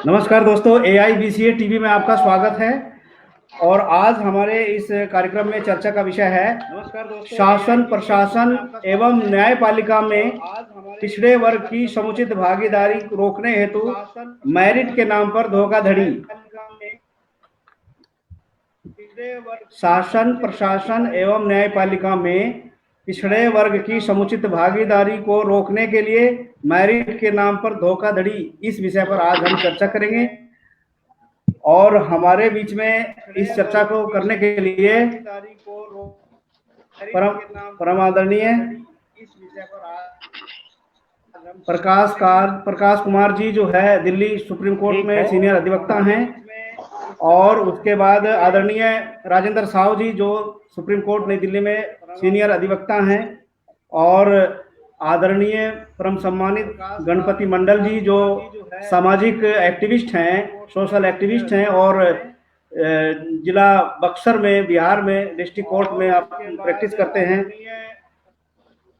नमस्कार दोस्तों, AIBCA TV में आपका स्वागत है। और आज हमारे इस कार्यक्रम में चर्चा का विषय है शासन प्रशासन एवं न्यायपालिका में पिछड़े वर्ग की समुचित भागीदारी रोकने हेतु मेरिट के नाम पर धोखाधड़ी। शासन प्रशासन एवं न्यायपालिका में पिछड़े वर्ग की समुचित भागीदारी को रोकने के लिए मेरिट के नाम पर धोखाधड़ी, इस विषय पर आज हम चर्चा करेंगे। और हमारे बीच में इस चर्चा को करने के लिए परम आदरणीय प्रकाश कुमार जी जो है दिल्ली सुप्रीम कोर्ट में सीनियर अधिवक्ता हैं, और उसके बाद आदरणीय राजेंद्र साहू जी जो सुप्रीम कोर्ट नई दिल्ली में सीनियर अधिवक्ता हैं, और आदरणीय परम सम्मानित गणपति मंडल जी जो सामाजिक एक्टिविस्ट हैं, सोशल एक्टिविस्ट हैं, और जिला बक्सर में बिहार में डिस्ट्रिक्ट कोर्ट में आप प्रैक्टिस करते हैं।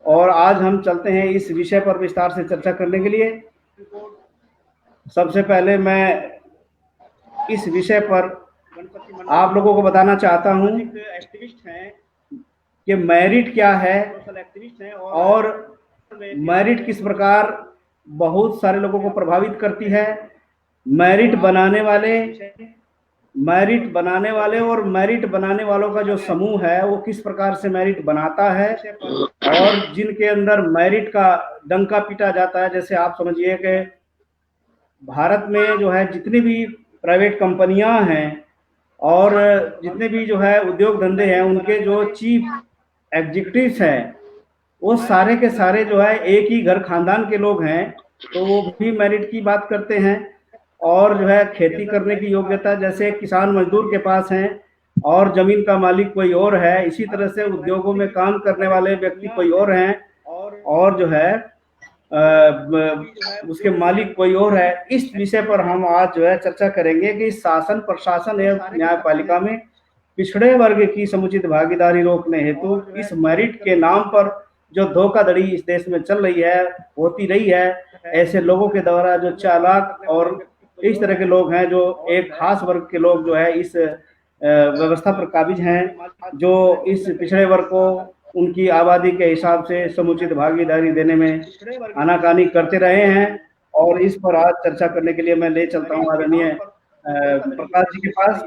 और आज हम चलते हैं इस विषय पर विस्तार से चर्चा करने के लिए। सबसे पहले मैं इस विषय पर आप लोगों को बताना चाहता हूं कि मेरिट क्या है और मेरिट किस प्रकार बहुत सारे लोगों को प्रभावित करती है। मेरिट बनाने वाले और मेरिट बनाने वालों का जो समूह है वो किस प्रकार से मेरिट बनाता है, और जिनके अंदर मेरिट का डंका पीटा जाता है। जैसे आप समझिए कि भारत में जो है जितनी भी प्राइवेट कंपनियां हैं और जितने भी जो है उद्योग धंधे हैं, उनके जो चीफ एग्जीक्यूटिव्स हैं वो सारे के सारे जो है एक ही घर खानदान के लोग हैं, तो वो भी मेरिट की बात करते हैं। और जो है खेती करने की योग्यता, जैसे किसान मजदूर के पास है और जमीन का मालिक कोई और है, इसी तरह से उद्योगों में काम करने वाले व्यक्ति कोई और हैं और जो है उसके मालिक कोई और है। इस विषय पर हम आज जो है चर्चा करेंगे कि शासन प्रशासन एवं न्यायपालिका में पिछड़े वर्ग की समुचित भागीदारी रोकने हेतु इस मेरिट के नाम पर जो धोखाधड़ी इस देश में चल रही है, होती रही है, ऐसे लोगों के द्वारा जो चालाक और इस तरह के लोग हैं, जो एक खास वर्ग के लोग जो है इस व्यवस्था पर काबिज हैं, जो इस पिछड़े वर्ग को उनकी आबादी के हिसाब से समुचित भागीदारी देने में आनाकानी करते रहे हैं। और इस पर आज चर्चा करने के लिए मैं ले चलता हूँ आदरणीय प्रकाश जी के पास।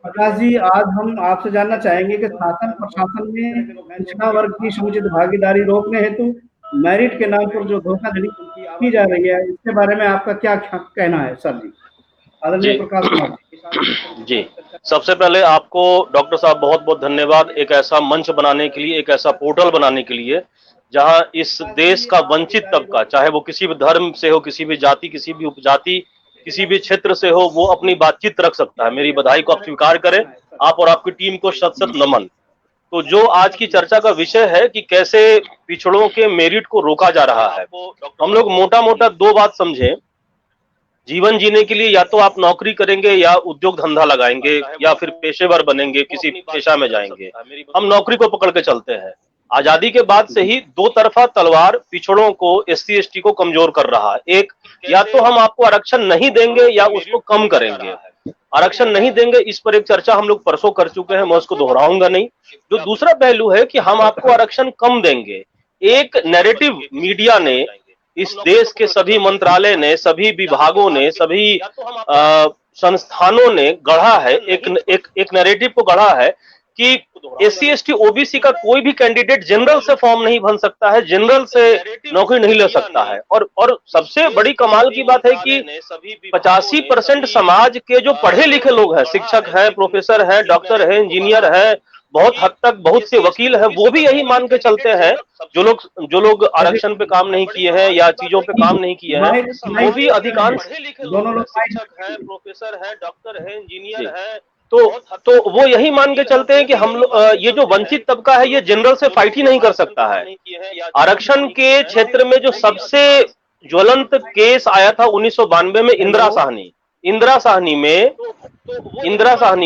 प्रकाश जी, आज हम आपसे जानना चाहेंगे कि शासन प्रशासन में पिछड़ा वर्ग की समुचित भागीदारी रोकने हेतु मेरिट के नाम पर जो धोखाधड़ी की जा रही है, इसके बारे में आपका क्या कहना है सर जी? आदरणीय प्रकाश कुमार जी, सबसे पहले आपको डॉक्टर साहब बहुत बहुत धन्यवाद, एक ऐसा मंच बनाने के लिए, एक ऐसा पोर्टल बनाने के लिए जहां इस देश का वंचित तबका, चाहे वो किसी भी धर्म से हो, किसी भी जाति, किसी भी उपजाति, किसी भी क्षेत्र से हो, वो अपनी बातचीत रख सकता है। मेरी बधाई को आप स्वीकार करें। आप और आपकी टीम को शत शत नमन। तो जो आज की चर्चा का विषय है कि कैसे पिछड़ों के मेरिट को रोका जा रहा है, हम लोग मोटा मोटा दो बात समझें। जीवन जीने के लिए या तो आप नौकरी करेंगे या उद्योग धंधा लगाएंगे या फिर पेशेवर बनेंगे, किसी पेशा में जाएंगे। हम नौकरी को पकड़ के चलते हैं। आजादी के बाद से ही दो तरफा तलवार पिछड़ों को, SC ST को कमजोर कर रहा है। एक, या तो हम आपको आरक्षण नहीं देंगे या उसको कम करेंगे। आरक्षण नहीं देंगे, इस पर एक चर्चा हम लोग परसों कर चुके हैं, मैं उसको दोहराऊंगा नहीं। जो दूसरा पहलू है कि हम आपको आरक्षण कम देंगे। एक नैरेटिव मीडिया ने, इस देश के सभी मंत्रालय ने, सभी विभागों ने, सभी संस्थानों ने गढ़ा है, एक नैरेटिव को गढ़ा है कि SC ST OBC का कोई भी कैंडिडेट जनरल से फॉर्म नहीं भर सकता है, जनरल से नौकरी नहीं ले सकता है। और सबसे बड़ी कमाल की बात है कि 85% समाज के जो पढ़े लिखे लोग हैं, शिक्षक है, प्रोफेसर है, डॉक्टर है, इंजीनियर है, बहुत हद तक बहुत से वकील हैं, वो भी यही मान के चलते हैं। जो लोग आरक्षण पे काम नहीं किए हैं या चीजों पे काम नहीं किए हैं, वो भी अधिकांश शिक्षक है, प्रोफेसर है, डॉक्टर है, इंजीनियर है, तो वो यही मान के चलते हैं कि हम ये जो वंचित तबका है ये जनरल से फाइट ही नहीं कर सकता है। आरक्षण के क्षेत्र में जो सबसे ज्वलंत केस आया था 1992 में इंदिरा साहनी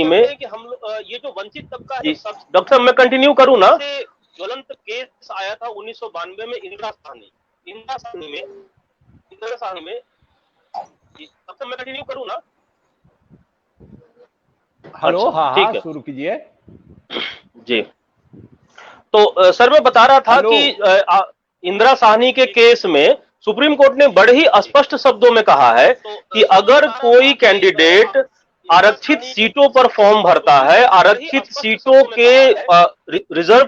में कि हम ये जो वंचित तबका है, डॉक्टर साहब मैं कंटिन्यू करूं ना? ज्वलंत केस आया था 1992 में इंदिरा साहनी में तब तक मैं कंटिन्यू करूं ना? हेलो, अच्छा, हाँ ठीक हाँ, है शुरू कीजिए। जी। तो सर मैं बता रहा था हेलो। कि इंदिरा साहनी के केस में सुप्रीम कोर्ट ने बड़े ही स्पष्ट शब्दों में कहा है कि अगर कोई कैंडिडेट आरक्षित सीटों पर फॉर्म भरता है, आरक्षित सीटों के रिजर्व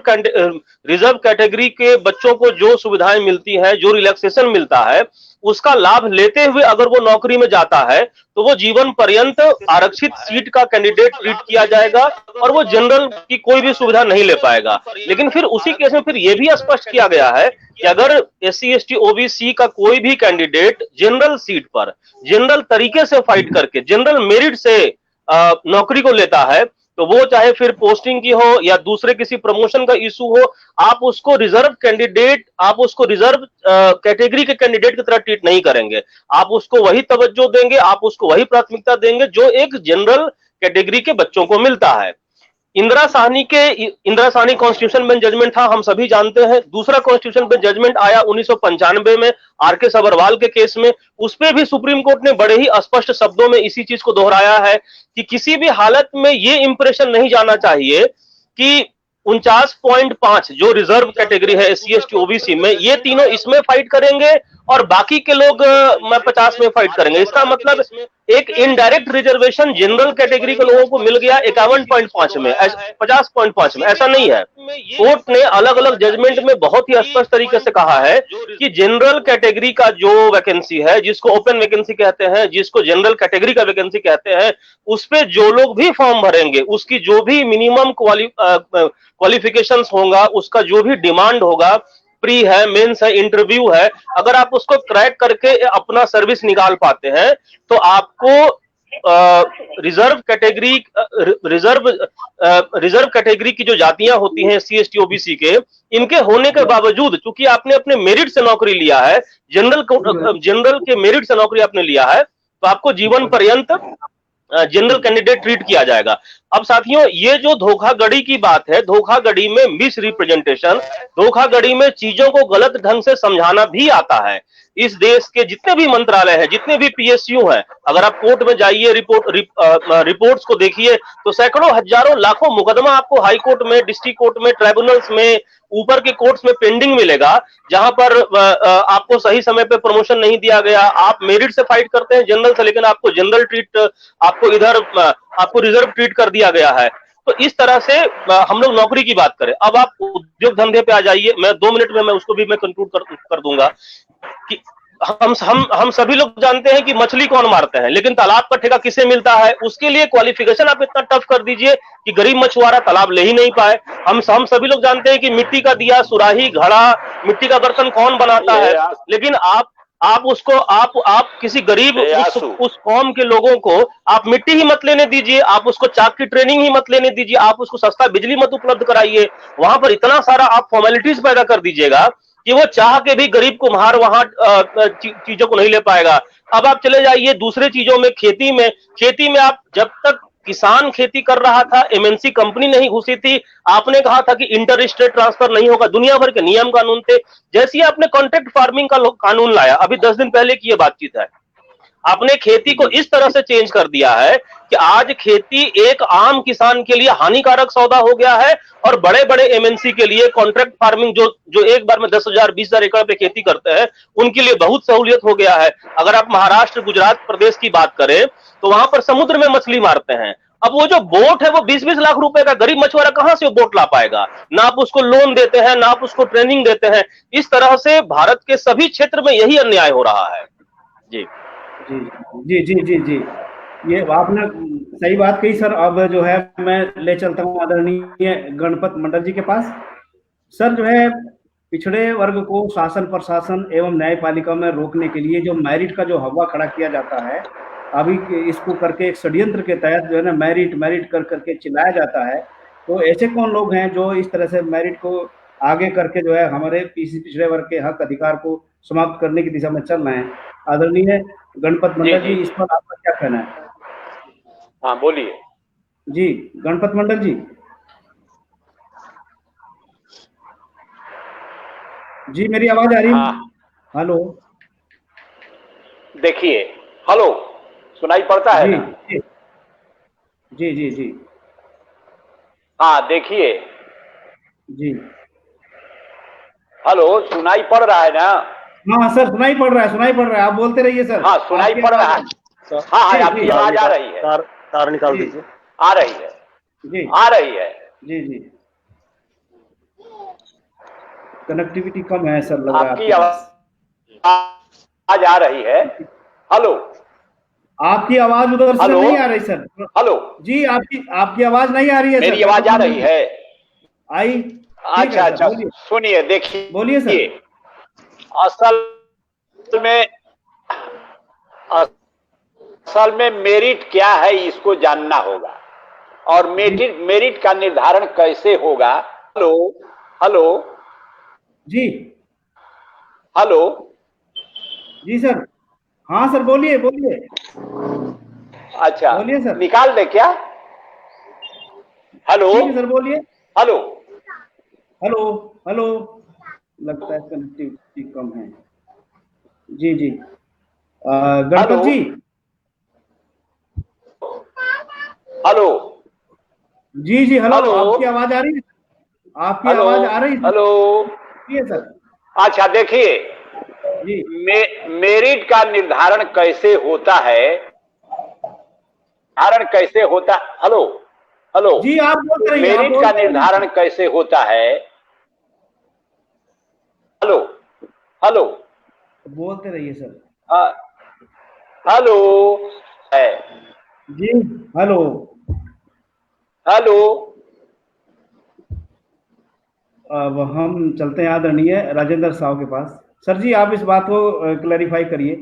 कैटेगरी के बच्चों को जो सुविधाएं मिलती हैं, जो रिलैक्सेशन मिलता है, उसका लाभ लेते हुए अगर वो नौकरी में जाता है तो वो जीवन पर्यंत आरक्षित सीट का कैंडिडेट ट्रीट किया जाएगा और वो जनरल की कोई भी सुविधा नहीं ले पाएगा। लेकिन फिर उसी केस में फिर यह भी स्पष्ट किया गया है कि अगर SC ST OBC का कोई भी कैंडिडेट जनरल सीट पर जनरल तरीके से फाइट करके जनरल मेरिट से नौकरी को लेता है, तो वो चाहे फिर पोस्टिंग की हो या दूसरे किसी प्रमोशन का इशू हो, आप उसको रिजर्व कैटेगरी के कैंडिडेट की तरह ट्रीट नहीं करेंगे। आप उसको वही तवज्जो देंगे, आप उसको वही प्राथमिकता देंगे जो एक जनरल कैटेगरी के बच्चों को मिलता है। Indira Sawhney constitution bench judgement था, हम सभी जानते हैं। दूसरा कॉन्स्टिट्यूशन बेंच जजमेंट आया 1995 में RK सभरवाल के केस में। उस पे भी सुप्रीम कोर्ट ने बड़े ही स्पष्ट शब्दों में इसी चीज को दोहराया है कि किसी भी हालत में ये इंप्रेशन नहीं जाना चाहिए कि 49.5 जो रिजर्व कैटेगरी है SC ST OBC में, ये तीनों इसमें फाइट करेंगे और बाकी के लोग मैं 50 में फाइट करेंगे। इसका मतलब एक इनडायरेक्ट रिजर्वेशन जनरल कैटेगरी के लोगों को मिल गया 51.5 में, 50.5 में। ऐसा नहीं है। कोर्ट ने अलग अलग जजमेंट में बहुत ही स्पष्ट तरीके से कहा है कि जनरल कैटेगरी का जो वैकेंसी है, जिसको ओपन वैकेंसी कहते हैं, जिसको जनरल कैटेगरी का वैकेंसी कहते हैं, उस पे जो लोग भी फॉर्म भरेंगे, उसकी जो भी मिनिमम क्वालिफिकेशंस होगा, उसका जो भी डिमांड होगा, प्री है, मेंस है, इंटरव्यू है, अगर आप उसको क्रैक करके अपना सर्विस निकाल पाते हैं तो आपको रिजर्व कैटेगरी रिजर्व कैटेगरी की जो जातियां होती हैं SC ST OBC के, इनके होने के बावजूद, चूंकि आपने अपने मेरिट से नौकरी लिया है, जनरल के मेरिट से नौकरी आपने लिया है, तो आपको जीवन पर्यंत जनरल कैंडिडेट ट्रीट किया जाएगा। अब साथियों, ये जो धोखाधड़ी की बात है, धोखाधड़ी में मिस रिप्रेजेंटेशन, धोखाधड़ी में चीजों को गलत ढंग से समझाना भी आता है। इस देश के जितने भी मंत्रालय हैं, जितने भी PSU हैं, अगर आप कोर्ट में जाइए, रिपोर्ट्स को देखिए, तो सैकड़ों, हजारों, लाखों मुकदमा आपको हाई कोर्ट में, डिस्ट्रिक्ट कोर्ट में, ट्राइब्यूनल्स में, ऊपर के कोर्ट्स में पेंडिंग मिलेगा, जहां पर आपको सही समय पे प्रमोशन नहीं दिया गया, आप मेरिट से फाइट करते हैं जनरल से, लेकिन आपको जनरल ट्रीट, आपको रिजर्व ट्रीट कर दिया गया है। तो इस तरह से हम लोग नौकरी की बात करें। अब आप उद्योग धंधे पे आ जाइए, मैं 2 मिनट में मैं उसको भी मैं कंक्लूड कर दूंगा कि हम सभी लोग जानते हैं कि मछली कौन मारते हैं, लेकिन तालाब का ठेका किसे मिलता है? उसके लिए क्वालिफिकेशन आप इतना टफ कर दीजिए कि गरीब मछुआरा तालाब ले ही नहीं पाए। हम सभी लोग जानते हैं कि मिट्टी का दिया, सुराही, घड़ा, मिट्टी का बर्तन कौन बनाता है, लेकिन आप उसको आप किसी गरीब उस कौम के लोगों को आप मिट्टी ही मत लेने दीजिए, आप उसको चाक की ट्रेनिंग ही मत लेने दीजिए, आप उसको सस्ता बिजली मत उपलब्ध कराइए, वहां पर इतना सारा आप फॉर्मेलिटीज पैदा कर दीजिएगा कि वो चाह के भी गरीब कुम्हार वहां चीजों को नहीं ले पाएगा। अब आप चले जाइए दूसरे चीजों में, खेती में आप जब तक किसान खेती कर रहा था, MNC कंपनी नहीं घुसी थी, आपने कहा था कि इंटर स्टेट ट्रांसफर नहीं होगा, दुनिया भर के नियम कानून थे। जैसे ही आपने कॉन्ट्रैक्ट फार्मिंग का कानून लाया, अभी 10 दिन पहले की यह बातचीत है, आपने खेती को इस तरह से चेंज कर दिया है कि आज खेती एक आम किसान के लिए हानिकारक सौदा हो गया है और बड़े बड़े MNC के लिए कॉन्ट्रैक्ट फार्मिंग जो एक बार में 10,000 20,000 एकड़ पे खेती करते हैं, उनके लिए बहुत सहूलियत हो गया है। अगर आप महाराष्ट्र, गुजरात प्रदेश की बात करें तो वहां पर समुद्र में मछली मारते हैं। अब वो जो बोट है वो 20-20 लाख रुपए का, गरीब मछुआरा कहां से वो बोट ला पाएगा? ना आप उसको लोन देते हैं, ना आप उसको ट्रेनिंग देते हैं। इस तरह से भारत के सभी क्षेत्र में यही अन्याय हो रहा है। जी जी जी जी जी, ये आपने सही बात कही सर। अब जो है मैं ले चलता हूँ आदरणीय गणपत मंडल जी के पास। सर जो है पिछड़े वर्ग को शासन प्रशासन एवं न्यायपालिका में रोकने के लिए जो मेरिट का जो हवा खड़ा किया जाता है, अभी इसको करके एक षड्यंत्र के तहत जो है ना मेरिट मेरिट कर करके चिल्लाया जाता है। तो ऐसे कौन लोग हैं जो इस तरह से मेरिट को आगे करके जो है हमारे पिछड़े वर्ग के हक अधिकार को समाप्त करने की दिशा में चल रहे हैं? आदरणीय गणपत मंडल जी, इस पर आपका क्या कहना है? हाँ बोलिए जी गणपत मंडल जी। जी मेरी आवाज आ रही है? हाँ हेलो। देखिए, हेलो, सुनाई पड़ता है जी ना? जी जी जी जी हाँ, देखिए। जी। हेलो, सुनाई पड़ रहा है ना? हाँ सर, सुनाई पड़ रहा है, सुनाई पड़ रहा है, आप बोलते रहिए सर। हाँ, सुनाई आपकी पड़ आवाज रहा आ है। रही सर, हाँ हाँ, जी आपकी जी तार आवाज आ निकाल रही है। तार तार निकाल जी दीजिए। आ रही है। जी आ रही है। जी जी। कनेक्टिविटी कम है सर, लग रहा है आपकी आपके पास। आवाज आ रही है। हेलो। आपकी आवाज उधर से हेलो। नहीं आ रही सर। हेलो। जी, आपकी आपकी आवाज नहीं आ रही है मेरी सर, आवाज आ नेटवर्क रही में है। आई। ठीक है अच्छा सर, अच्छा, बोलिए सुनिए, बोलिए सर। देखिए। असल में असल में मेरिट क्या है इसको जानना होगा। और जी मेरिट मेरिट का निर्धारण कैसे होगा? हेलो। हेलो। जी हेलो। जी सर। हाँ सर, बोलिए बोलिए अच्छा, बोलिए सर। निकाल दे क्या? हेलो। ठीक है सर, बोलिए। हेलो। Hello hello. लगता है कनेक्टिविटी कम है। जी जी। हेलो। गणपत जी। हेलो। जी जी, हेलो, हेलो। आपकी आवाज आ रही है? आपकी हेलो। आवाज आ रही है? हेलो। जी सर। अच्छा, देखिए। जी मेरिट का निर्धारण कैसे होता है? निर्धारण कैसे होता? हेलो। हेलो। जी, आप बोलते रहिए, आप मेरिट का बोलते निर्धारण रहिए। कैसे होता है? हेलो। हेलो। बोलते रहिए सर। हाँ, हेलो। है। जी हेलो। हेलो। अब हम चलते हैं आदरणीय राजेंद्र साहब के पास। सर जी, आप इस बात को क्लैरिफाई करिए।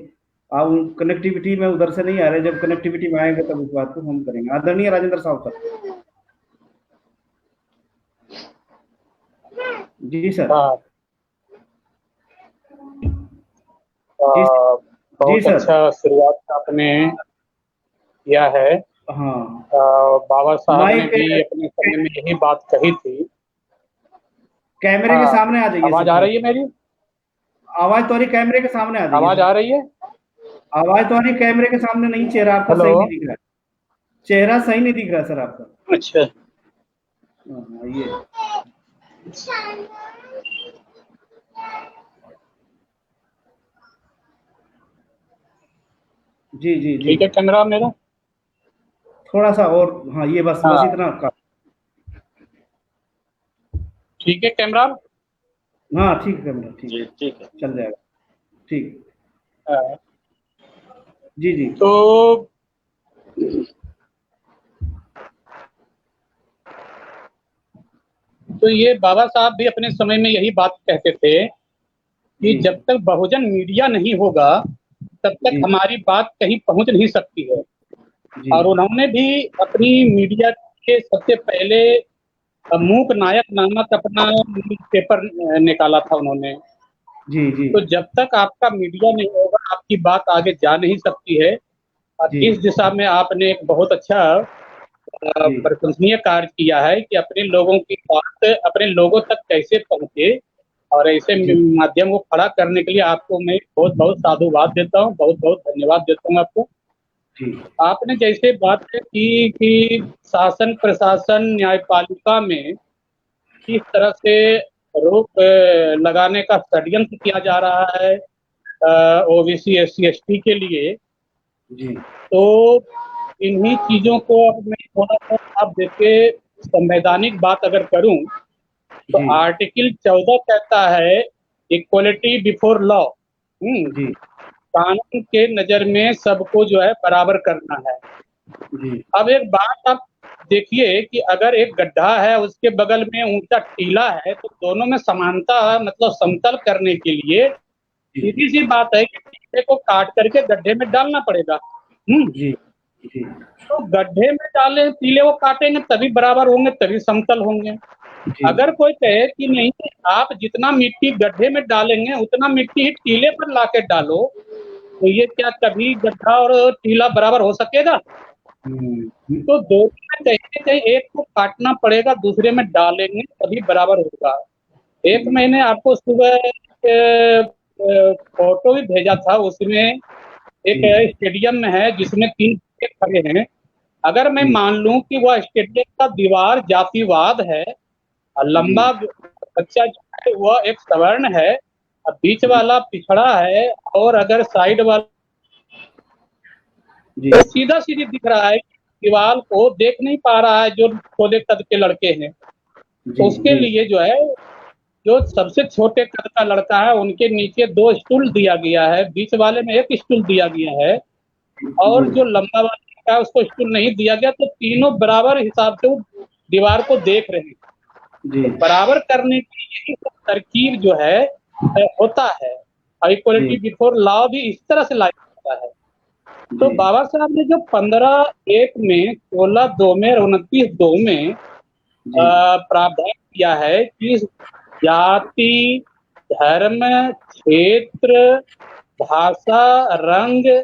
आप कनेक्टिविटी में उधर से नहीं आ रहे, जब कनेक्टिविटी में आएंगे तब इस बात को हम करेंगे। आदरणीय राजेंद्र साहब सर। जी सर। हाँ। जी जी बहुत सर। अच्छा शुरुआत आपने किया है। हाँ। बाबा साहब ने माइक भी अपने समय में यही बात कही थी। कैमरे के हाँ, सामने आ जाइए सर आवाज आ थोड़ा रही है सा। मेरी? आवाज तो आ रही, कैमरे के सामने आ जाइए आवाज सर। आ रही है? आवाज तो आ रही, कैमरे के सामने नहीं, चेहरा आपका हेलो। सही नहीं दिख रहा है। चेहरा सही नहीं दिख रहा सर आपका। अच्छा। हाँ, ये। जी जी जी। ठीक है कैमरा मेरा? थोड़ा सा और, हाँ, ये बस बस हाँ, इतना का। ठीक है कैमरा। हाँ ठीक है कैमरा, ठीक जी है, ठीक है। चल जाएगा। ठीक। हाँ, जी जी तो ये बाबा साहब भी अपने समय में यही बात कहते थे कि जी जब तक बहुजन मीडिया नहीं होगा तब तक जी हमारी बात कहीं पहुंच नहीं सकती है। जी और उन्होंने भी अपनी मीडिया के सबसे पहले मूक नायक नामक अपना न्यूज़पेपर निकाला था उन्होंने। जी जी तो जब तक आपका मीडिया नहीं होगा आपकी बात आगे जा नहीं सकती है। और जी इस दिशा में आपने एक बहुत अच्छा जी प्रशंसनीय कार्य किया है कि अपने लोगों की बात अपने लोगों तक कैसे पहुंचे। और ऐसे जी माध्यम को खड़ा करने के लिए आपको मैं बहुत बहुत साधुवाद देता हूँ, बहुत बहुत धन्यवाद देता हूँ आपको। जी आपने जैसे बात की कि शासन प्रशासन न्यायपालिका में किस तरह से रोक लगाने का षड्यंत्र किया जा रहा है ओबीसी एससी एसटी के लिए। जी तो इन्हीं चीजों को अब मैं थोड़ा सा आप देखिए संवैधानिक बात अगर करूं तो जी आर्टिकल 14 कहता है इक्वलिटी बिफोर लॉ। जी कानून के नजर में सबको जो है बराबर करना है। जी अब एक बात आप देखिए कि अगर एक गड्ढा है उसके बगल में ऊंचा टीला है तो दोनों में समानता मतलब समतल करने के लिए सीधी सी बात है कि टीले को काट करके गड्ढे में डालना पड़ेगा। जी जी तो गड्ढे में डाले टीले को काटेंगे तभी बराबर होंगे तभी समतल होंगे। जी अगर कोई कहे कि नहीं आप जितना मिट्टी गड्ढे में डालेंगे उतना मिट्टी ही टीले पर लाके डालो तो ये क्या कभी गड्ढा और टीला बराबर हो सकेगा? तो दोनों में कहीं ना कहीं एक को काटना पड़ेगा दूसरे में डालेंगे तभी बराबर होगा। एक मैंने आपको सुबह फोटो भी भेजा था उसमें एक स्टेडियम में है जिसमें 3 बच्चे खड़े हैं। अगर मैं मान लूं कि वह स्टेडियम का दीवार जातिवाद है और लंबा बच्चा जो है वह एक सवर्ण है और बीच वाला पिछड़ा है, और अगर साइड वाला तो सीधा सीधी दिख रहा है, दीवार को देख नहीं पा रहा है जो छोटे कद के लड़के हैं, तो उसके लिए जो है जो सबसे छोटे कद का लड़का है उनके नीचे 2 स्टूल दिया गया है, बीच वाले में 1 स्टूल दिया गया है, और जो लंबा वाला है उसको स्टूल नहीं दिया गया, तो तीनों बराबर हिसाब से दीवार को देख रहे हैं। तो बराबर करने की यही तरकीब जो है होता है, इक्वलिटी बिफोर लॉ भी इस तरह से लागू होता है। तो बाबा साहब ने जो 15(1) में, 16(2) में और 29(2) में प्रावधान किया है कि जाति, धर्म, क्षेत्र, भाषा, रंग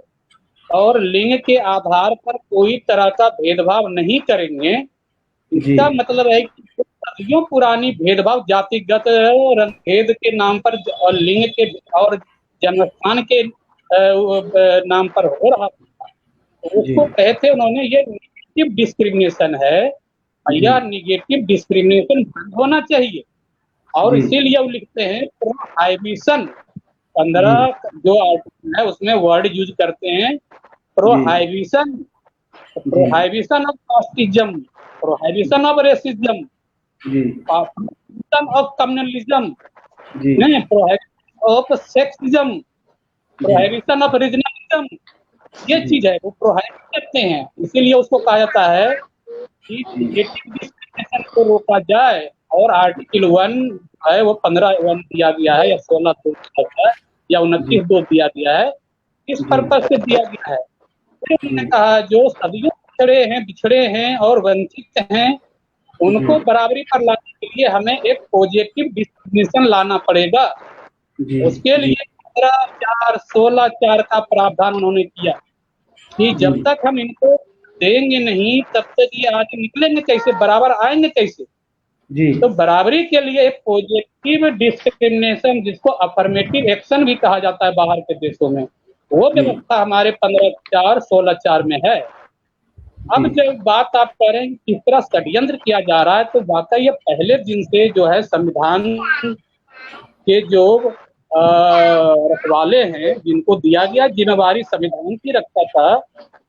और लिंग के आधार पर कोई तरह का भेदभाव नहीं करेंगे, इसका मतलब है कि सदियों पुरानी भेदभाव जातिगत रंग भेद के नाम पर और लिंग के और जन्मस्थान के नाम पर हो रहा था, उसको कहते उन्होंने ये निगेटिव डिस्क्रिमिनेशन है, यह निगेटिव डिस्क्रिमिनेशन बंद होना चाहिए। और इसीलिए वो लिखते हैं प्रोहाइबिशन, 15 जो आर्टिकल है उसमें वर्ड यूज करते हैं prohibition, prohibition of casteism, prohibition of racism, prohibition of communalism, नहीं, prohibition of sexism, prohibition of regionalism, ये चीज है वो प्रोहाइबिट करते हैं। इसीलिए उसको कहा जाता है कि नेगेटिव डिस्क्रिमिनेशन को रोका जाए, और आर्टिकल 1 है वो 15(1) दिया गया है या 16(2) दिया गया है या 29(2) दिया गया है, किस पर्पज से दिया गया है? उन्होंने कहा जो सदियों बिछड़े हैं और वंचित हैं उनको बराबरी पर लाने के लिए हमें एक पॉजिटिव डिस्क्रिमिनेशन लाना पड़ेगा। उसके लिए 15(4), 16(4) का प्रावधान उन्होंने किया कि जब तक हम इनको देंगे नहीं तब तक ये आगे निकलेंगे कैसे, बराबर आएंगे कैसे? तो बराबरी के लिए एक पॉजिटिव डिस्क्रिमिनेशन, जिसको अफर्मेटिव एक्शन भी कहा जाता है बाहर के देशों में, वो व्यवस्था हमारे 15(4), 16(4) में है। अब जब बात आप कह रहे हैं किस तरह षड्यंत्र किया जा रहा है, तो वाकई ये पहले दिन से जो है संविधान के जो रखवाले हैं, जिनको दिया गया जिम्मेवारी संविधान की रक्षा का,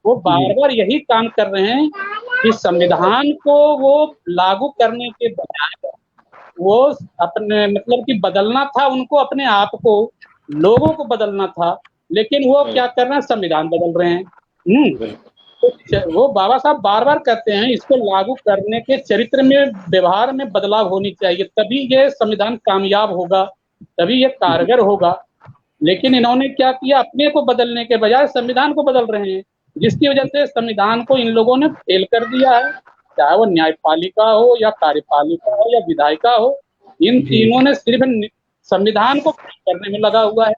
वो बार बार यही काम कर रहे हैं कि संविधान को वो लागू करने के बजाय वो अपने मतलब कि बदलना था उनको, अपने आप को, लोगों को बदलना था, लेकिन वो क्या कर रहे हैं, संविधान बदल रहे हैं। तो वो बाबा साहब बार बार कहते हैं इसको लागू करने के चरित्र में, व्यवहार में बदलाव होनी चाहिए, तभी ये संविधान कामयाब होगा, तभी ये कारगर होगा। लेकिन इन्होंने क्या किया, अपने को बदलने के बजाय संविधान को बदल रहे हैं, जिसकी वजह से संविधान को इन लोगों ने फेल कर दिया है, चाहे वो न्यायपालिका हो या कार्यपालिका हो या विधायिका हो, इन तीनों ने सिर्फ संविधान को फेल करने में लगा हुआ है।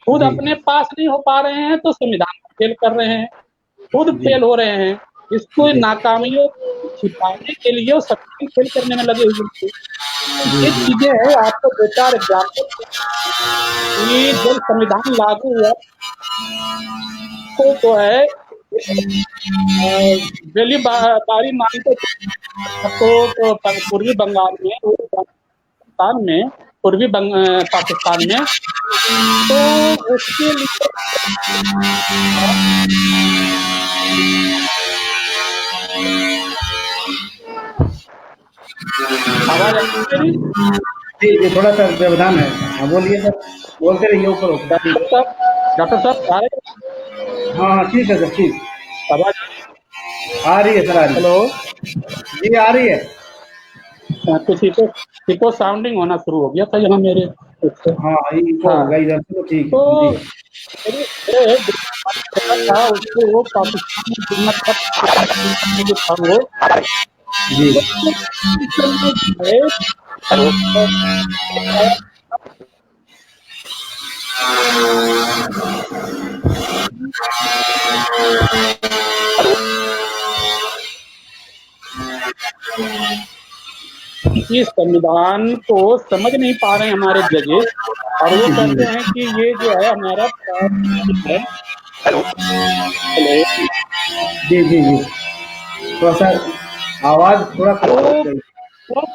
खुद अपने पास नहीं हो पा रहे हैं तो संविधान को फेल कर रहे हैं, खुद फेल हो रहे हैं। इसको नाकामियों छिपाने के लिए वो सब फेल करने में लगे हुए थे। ये चीजें हैं, आपको 2-4 एग्जाम्पल, जब संविधान लागू हुआ तो है वेली बारी मानते तो पूर्वी बंगाल में, पूर्वी पाकिस्तान में, तो उसके लिए आवाज जी थोड़ा सा व्यवधान है। हाँ बोलिए सर, बोलते रहिए, ऊपर होता है। डॉक्टर साहब आ रहे? हाँ ठीक है सर, ठीक, आवाज आ रही है सर, आ रही है। हेलो जी आ रही है। कुछ इको साउंडिंग होना शुरू हो गया था यहाँ मेरे। हाँ इको हो गया इधर से, ठीक तो था उसको वो पाकिस्तान में जो था वो जी इस संविधान को समझ नहीं पा रहे हैं हमारे जजेस, और वो कहते हैं कि ये जो है हमारा है हेलो। जी जी जी, थोड़ा सा आवाज थोड़ा तो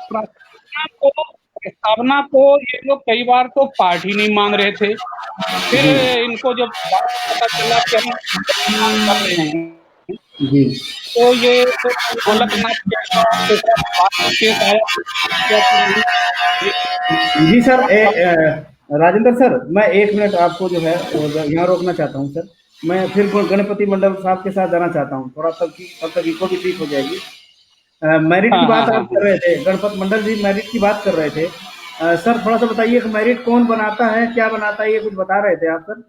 प्रस्तावना को ये लोग कई बार तो पार्ट ही नहीं मान रहे थे। फिर जी इनको जब बाद में पता चला कि हम मांग कर रहे हैं, जी तो ये गोलकनाथ केस का दूसरा बाद में केस आया कि नहीं, ये जी सर, राजेंद्र सर, मैं 1 मिनट आपको जो है वो यहाँ रोकना चाहता हूँ सर। मैं फिर गणपति मंडल साहब के साथ जाना चाहता हूँ, थोड़ा तब तक इको भी ठीक हो जाएगी। मेरिट की हाँ हाँ बात हाँ आप कर हाँ। रहे थे, गणपत मंडल जी मेरिट की बात कर रहे थे। सर थोड़ा सा बताइए कि मेरिट कौन बनाता है, क्या बनाता है, ये कुछ बता रहे थे आप सर,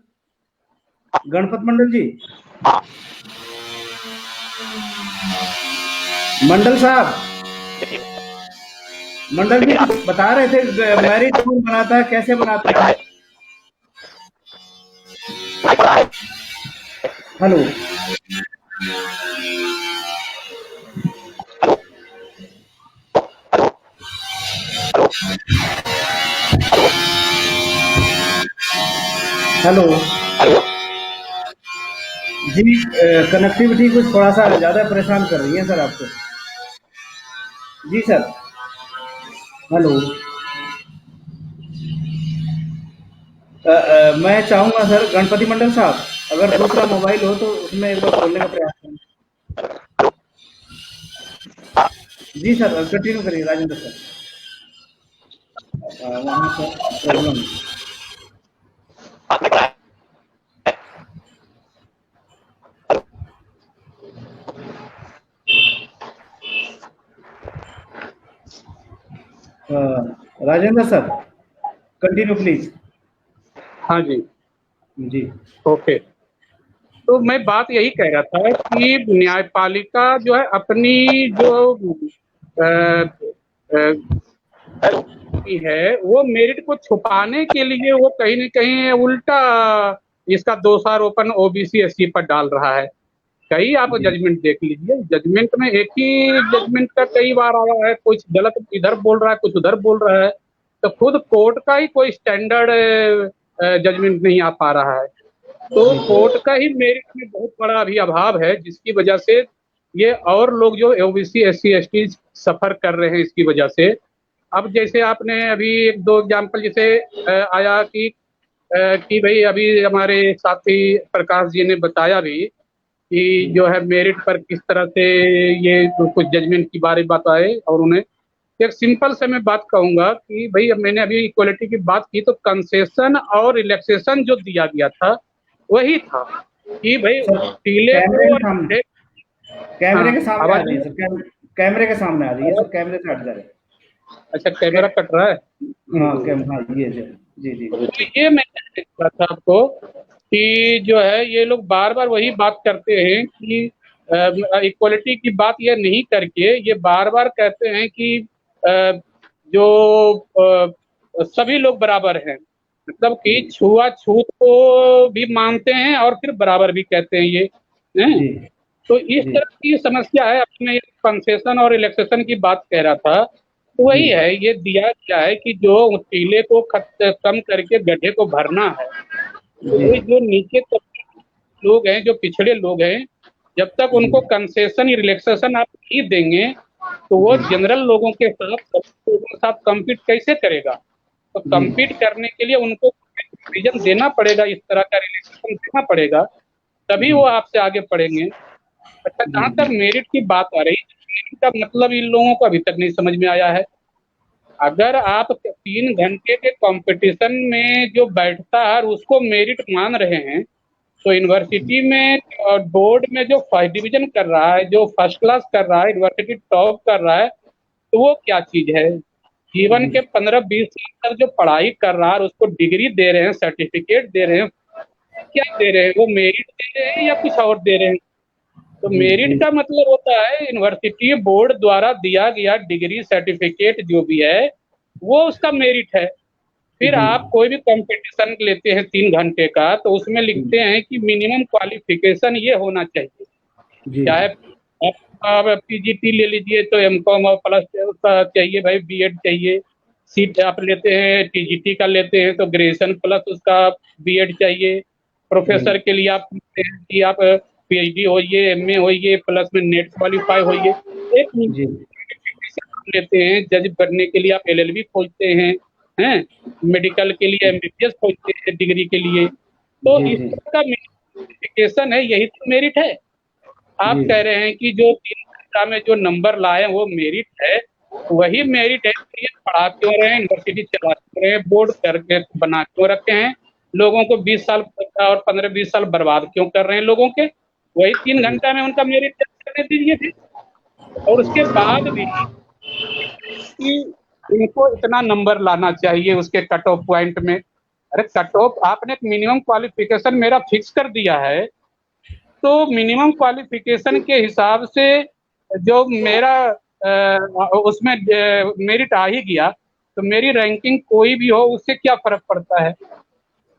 गणपत मंडल जी, मंडल साहब, मंडल जी कुछ बता रहे थे, मेरिट कौन बनाता है, कैसे बनाता है। हेलो। हेलो। जी, कनेक्टिविटी कुछ थोड़ा सा ज़्यादा परेशान कर रही है सर आपको। जी सर। हेलो। मैं चाहूँगा सर गणपति मंडल साहब, अगर दूसरा मोबाइल हो तो उसमें एक बार खोलने का प्रयास करें। जी सर, कंटिन्यू करिए राजेंद्र सर। वहाँ पर problem. Rajendra sir, continue please. हाँ जी। जी ओके। तो मैं बात यही कह रहा था कि न्यायपालिका जो है अपनी जो अ, अ, की है वो मेरिट को छुपाने के लिए वो कहीं न कहीं उल्टा इसका दोषारोपण ओबीसी एससी पर डाल रहा है। कई आप जी जजमेंट देख लीजिए, जजमेंट में एक ही जजमेंट का कई बार आया है, कुछ गलत इधर बोल रहा है, कुछ उधर बोल रहा है। तो खुद कोर्ट का ही कोई स्टैंडर्ड जजमेंट नहीं आ पा रहा है। तो कोर्ट का ही मेरिट में बहुत बड़ा अभी अभाव है, जिसकी वजह से ये और लोग जो ओबीसी एससी एसटी सफर कर रहे हैं इसकी वजह से। अब जैसे आपने अभी एक दो एग्जाम्पल जैसे आया कि भाई अभी हमारे साथी प्रकाश जी ने बताया भी कि जो है मेरिट पर किस तरह से ये कुछ जजमेंट की बारे बताए, और उन्हें एक सिंपल से मैं बात कहूंगा कि भाई अब मैंने अभी इक्वलिटी की बात की तो कंसेशन और रिलैक्सेशन जो दिया गया था वही था कि भाई सर, टीले कैमरे को के और सामने, गड्ढे। कैमरे हाँ, के सामने आ आवाज जाइए सर, कैमरे के सामने आ जाइए सर, कैमरे से हट जाए। अच्छा कैमरा कट रहा है। हाँ कैम, हाँ ये जी जी जी तो ये मैं कह रहा था आपको कि जो है ये लोग बार बार वही बात करते हैं कि इक्वलिटी की बात ये नहीं करके ये बार बार कहते हैं कि अ, जो सभी लोग बराबर हैं, मतलब कि छुआछूत को भी मानते हैं और फिर बराबर भी कहते हैं ये हैं। जी तो इस जी तरह की समस्या है। अपने कंसेशन और रिलैक्सेशन की बात कह रहा था, तो जी वही है, ये दिया गया है कि जो टीले को कम करके गड्ढे को भरना है। तो जी वो जो नीचे तबके के लोग हैं, जो पिछड़े लोग हैं, जब तक जी उनको कंसेशन या रिलैक्सेशन आप नहीं देंगे तो वो जी जनरल लोगों के साथ कम्पीट कैसे करेगा। तो जी कम्पीट करने के लिए उनको प्रोविजन देना पड़ेगा, इस तरह का रिलैक्सेशन देना पड़ेगा, तभी जी वो आपसे आगे बढ़ेंगे। अच्छा, जी जहाँ जी तक मेरिट की बात आ रही है, मेरिट का मतलब इन लोगों को अभी तक नहीं समझ में आया है। अगर आप 3 घंटे के कंपटीशन में जो बैठता है उसको मेरिट मान रहे हैं, तो यूनिवर्सिटी में और बोर्ड में जो फर्स्ट डिवीजन कर रहा है, जो फर्स्ट क्लास कर रहा है, यूनिवर्सिटी टॉप कर रहा है, तो वो क्या चीज है। जीवन जी के 15-20 साल तक जो पढ़ाई कर रहा है उसको डिग्री दे रहे हैं, सर्टिफिकेट दे रहे हैं, क्या दे रहे हैं, वो मेरिट दे रहे हैं या कुछ और दे रहे हैं। तो जी मेरिट जी का मतलब होता है यूनिवर्सिटी बोर्ड द्वारा दिया गया डिग्री सर्टिफिकेट जो भी है वो उसका मेरिट है। फिर जी आप कोई भी कंपटीशन लेते हैं 3 घंटे का, तो उसमें लिखते हैं कि मिनिमम क्वालिफिकेशन ये होना चाहिए। जी चाहे आप पीजीटी ले लीजिए तो एमकॉम और प्लस उसका चाहिए भाई, बीएड चाहिए। सीट आप लेते हैं टीजीटी का लेते हैं तो ग्रेजुएशन प्लस उसका बीएड चाहिए। प्रोफेसर के लिए आप पूछते हैं कि आप PhD होइए, MA होइए, प्लस में नेट क्वालिफाई होइए। एक जी लेते हैं जज बनने के लिए आप LLB खोजते हैं, मेडिकल के लिए MBBS खोजते हैं डिग्री के लिए। तो जी इस जी तरह का क्वालिफिकेशन है, यही तो मेरिट है। आप जी। कह रहे हैं कि जो 3 घंटा में जो नंबर लाए वो मेरिट है, वही मेरिट है। ये पढ़ा क्यों रहे हैं, यूनिवर्सिटी चला क्यों रहे हैं, बोर्ड करके बना क्यों रखे हैं, लोगों को 20 साल और 15-20 साल बर्बाद क्यों कर रहे हैं लोगों के, वही 3 घंटा में उनका मेरिट करने दीजिए थे। और उसके बाद भी कि इनको इतना नंबर लाना चाहिए उसके कट ऑफ पॉइंट में। अरे कट ऑफ आपने एक मिनिमम क्वालिफिकेशन मेरा फिक्स कर दिया है, तो मिनिमम क्वालिफिकेशन के हिसाब से जो मेरा उसमें मेरिट आ ही गया, तो मेरी रैंकिंग कोई भी हो उससे क्या फर्क पड़ता है।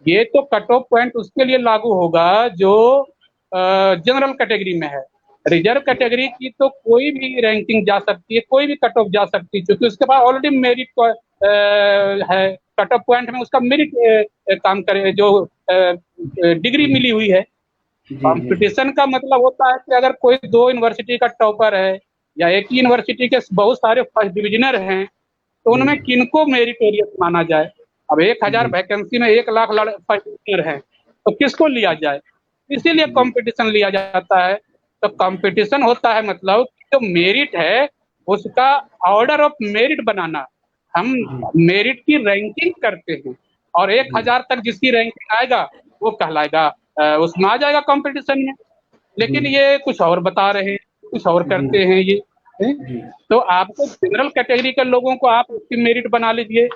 ये तो कट ऑफ पॉइंट उसके लिए लागू होगा जो जनरल कैटेगरी में है। रिजर्व कैटेगरी की तो कोई भी रैंकिंग जा सकती है, कोई भी कट ऑफ जा सकती है, क्योंकि उसके पास ऑलरेडी मेरिट है, कट ऑफ पॉइंट में उसका मेरिट काम करे, जो डिग्री मिली हुई है। जी जी कंपटीशन का मतलब होता है कि अगर कोई 2 यूनिवर्सिटी का टॉपर है या एक ही यूनिवर्सिटी के बहुत सारे फर्स्ट डिविजनर हैं, तो उनमें किनको मेरिटोरियस माना जाए। अब 1000 वैकेंसी में 1 लाख फर्स्ट डिविजनर हैं, तो किसको लिया जाए, इसीलिए कंपटीशन लिया जाता है। तो कंपटीशन होता है मतलब जो मेरिट है उसका ऑर्डर ऑफ मेरिट बनाना। हम मेरिट की रैंकिंग करते हैं और 1000 तक जिसकी रैंकिंग आएगा वो कहलाएगा, उसमें आ जाएगा कंपटीशन में। लेकिन ये कुछ और बता रहे हैं, कुछ और करते हैं ये हैं? तो आपको जनरल कैटेगरी के लोगों को आप उसकी मेरिट बना लीजिए,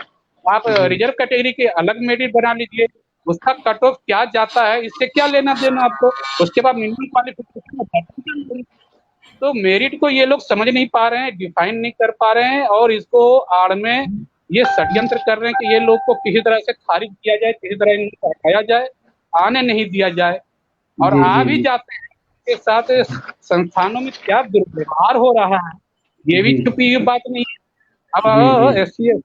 आप रिजर्व कैटेगरी के अलग मेरिट बना लीजिए, उसका कट ऑफ क्या जाता है इससे क्या लेना देना आपको। उसके बाद मिनिमम क्वालिफिकेशन। तो मेरिट को ये लोग समझ नहीं पा रहे हैं, डिफाइन नहीं कर पा रहे हैं, और इसको आड़ में ये षड्यंत्र कर रहे हैं कि ये लोग को किसी तरह से खारिज किया जाए, किसी तरह इनको हटाया जाए, आने नहीं दिया जाए। और आ भी जाते हैं, के साथ संस्थानों में क्या दुर्व्यवहार हो रहा है ये भी छुपी हुई बात नहीं है। अब SC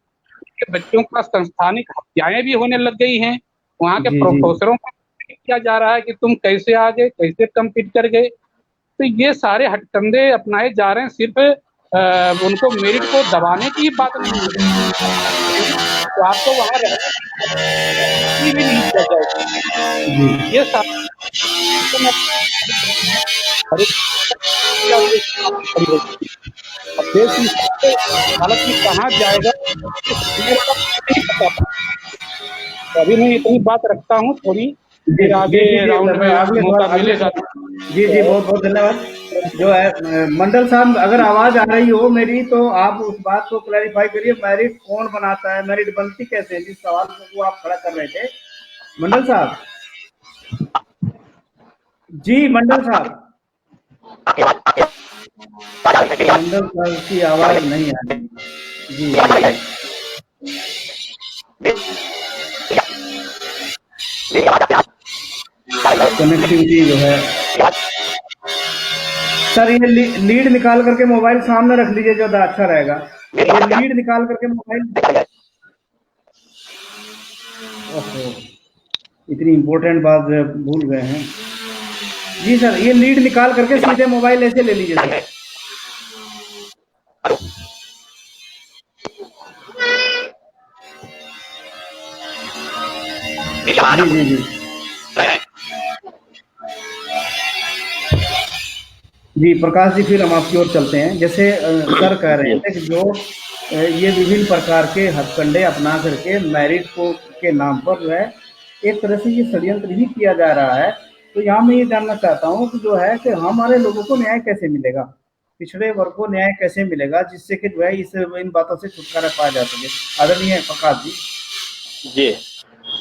के बच्चों का संस्थानिक हत्याएं भी होने लग गई हैं। वहाँ के प्रोफेसरों को किया जा रहा है कि तुम कैसे आ गए, कैसे कम्पीट कर गए। तो ये सारे हटकंडे अपनाए जा रहे हैं, सिर्फ उनको मेरिट को दबाने की बात नहीं है। तो आपको वहाँ रहने भी नहीं किया जाएगा। ये सारे हालत में कहाँ जाएगा अभी मैं इतनी बात रखता हूँ, थोड़ी फिर आगे राउंड में मौका मिलेगा। जी जी बहुत बहुत धन्यवाद। जो है मंडल साहब, अगर आवाज आ रही हो मेरी तो आप उस बात को क्लैरिफाई करिए, मेरिट कौन बनाता है, मेरिट बनती कैसे है, जिस सवाल को आप खड़ा कर रहे थे मंडल साहब। जी मंडल साहब, मंडल साहब की आवाज नहीं आ रही। जी कनेक्टिविटी जो है सर, ये लीड निकाल करके मोबाइल सामने रख लीजिए, जो अच्छा रहेगा। ये लीड निकाल करके मोबाइल, ओहो इतनी इम्पोर्टेंट बात भूल गए हैं। जी सर, ये लीड निकाल करके सीधे मोबाइल ऐसे ले लीजिए सर। जी जी जी जी प्रकाश जी, फिर हम आपकी ओर चलते हैं। जैसे सर कह रहे थे कि जो ये विभिन्न प्रकार के हथकंडे अपना करके मेरिट को के नाम पर जो है एक तरह से ये षड्यंत्र ही किया जा रहा है। तो यहाँ मैं ये जानना चाहता हूँ कि जो है कि हमारे लोगों को न्याय कैसे मिलेगा, पिछड़े वर्ग को न्याय कैसे मिलेगा, जिससे कि जो है इस इन बातों से छुटकारा पाया जा सके। आदरणीय प्रकाश जी। जी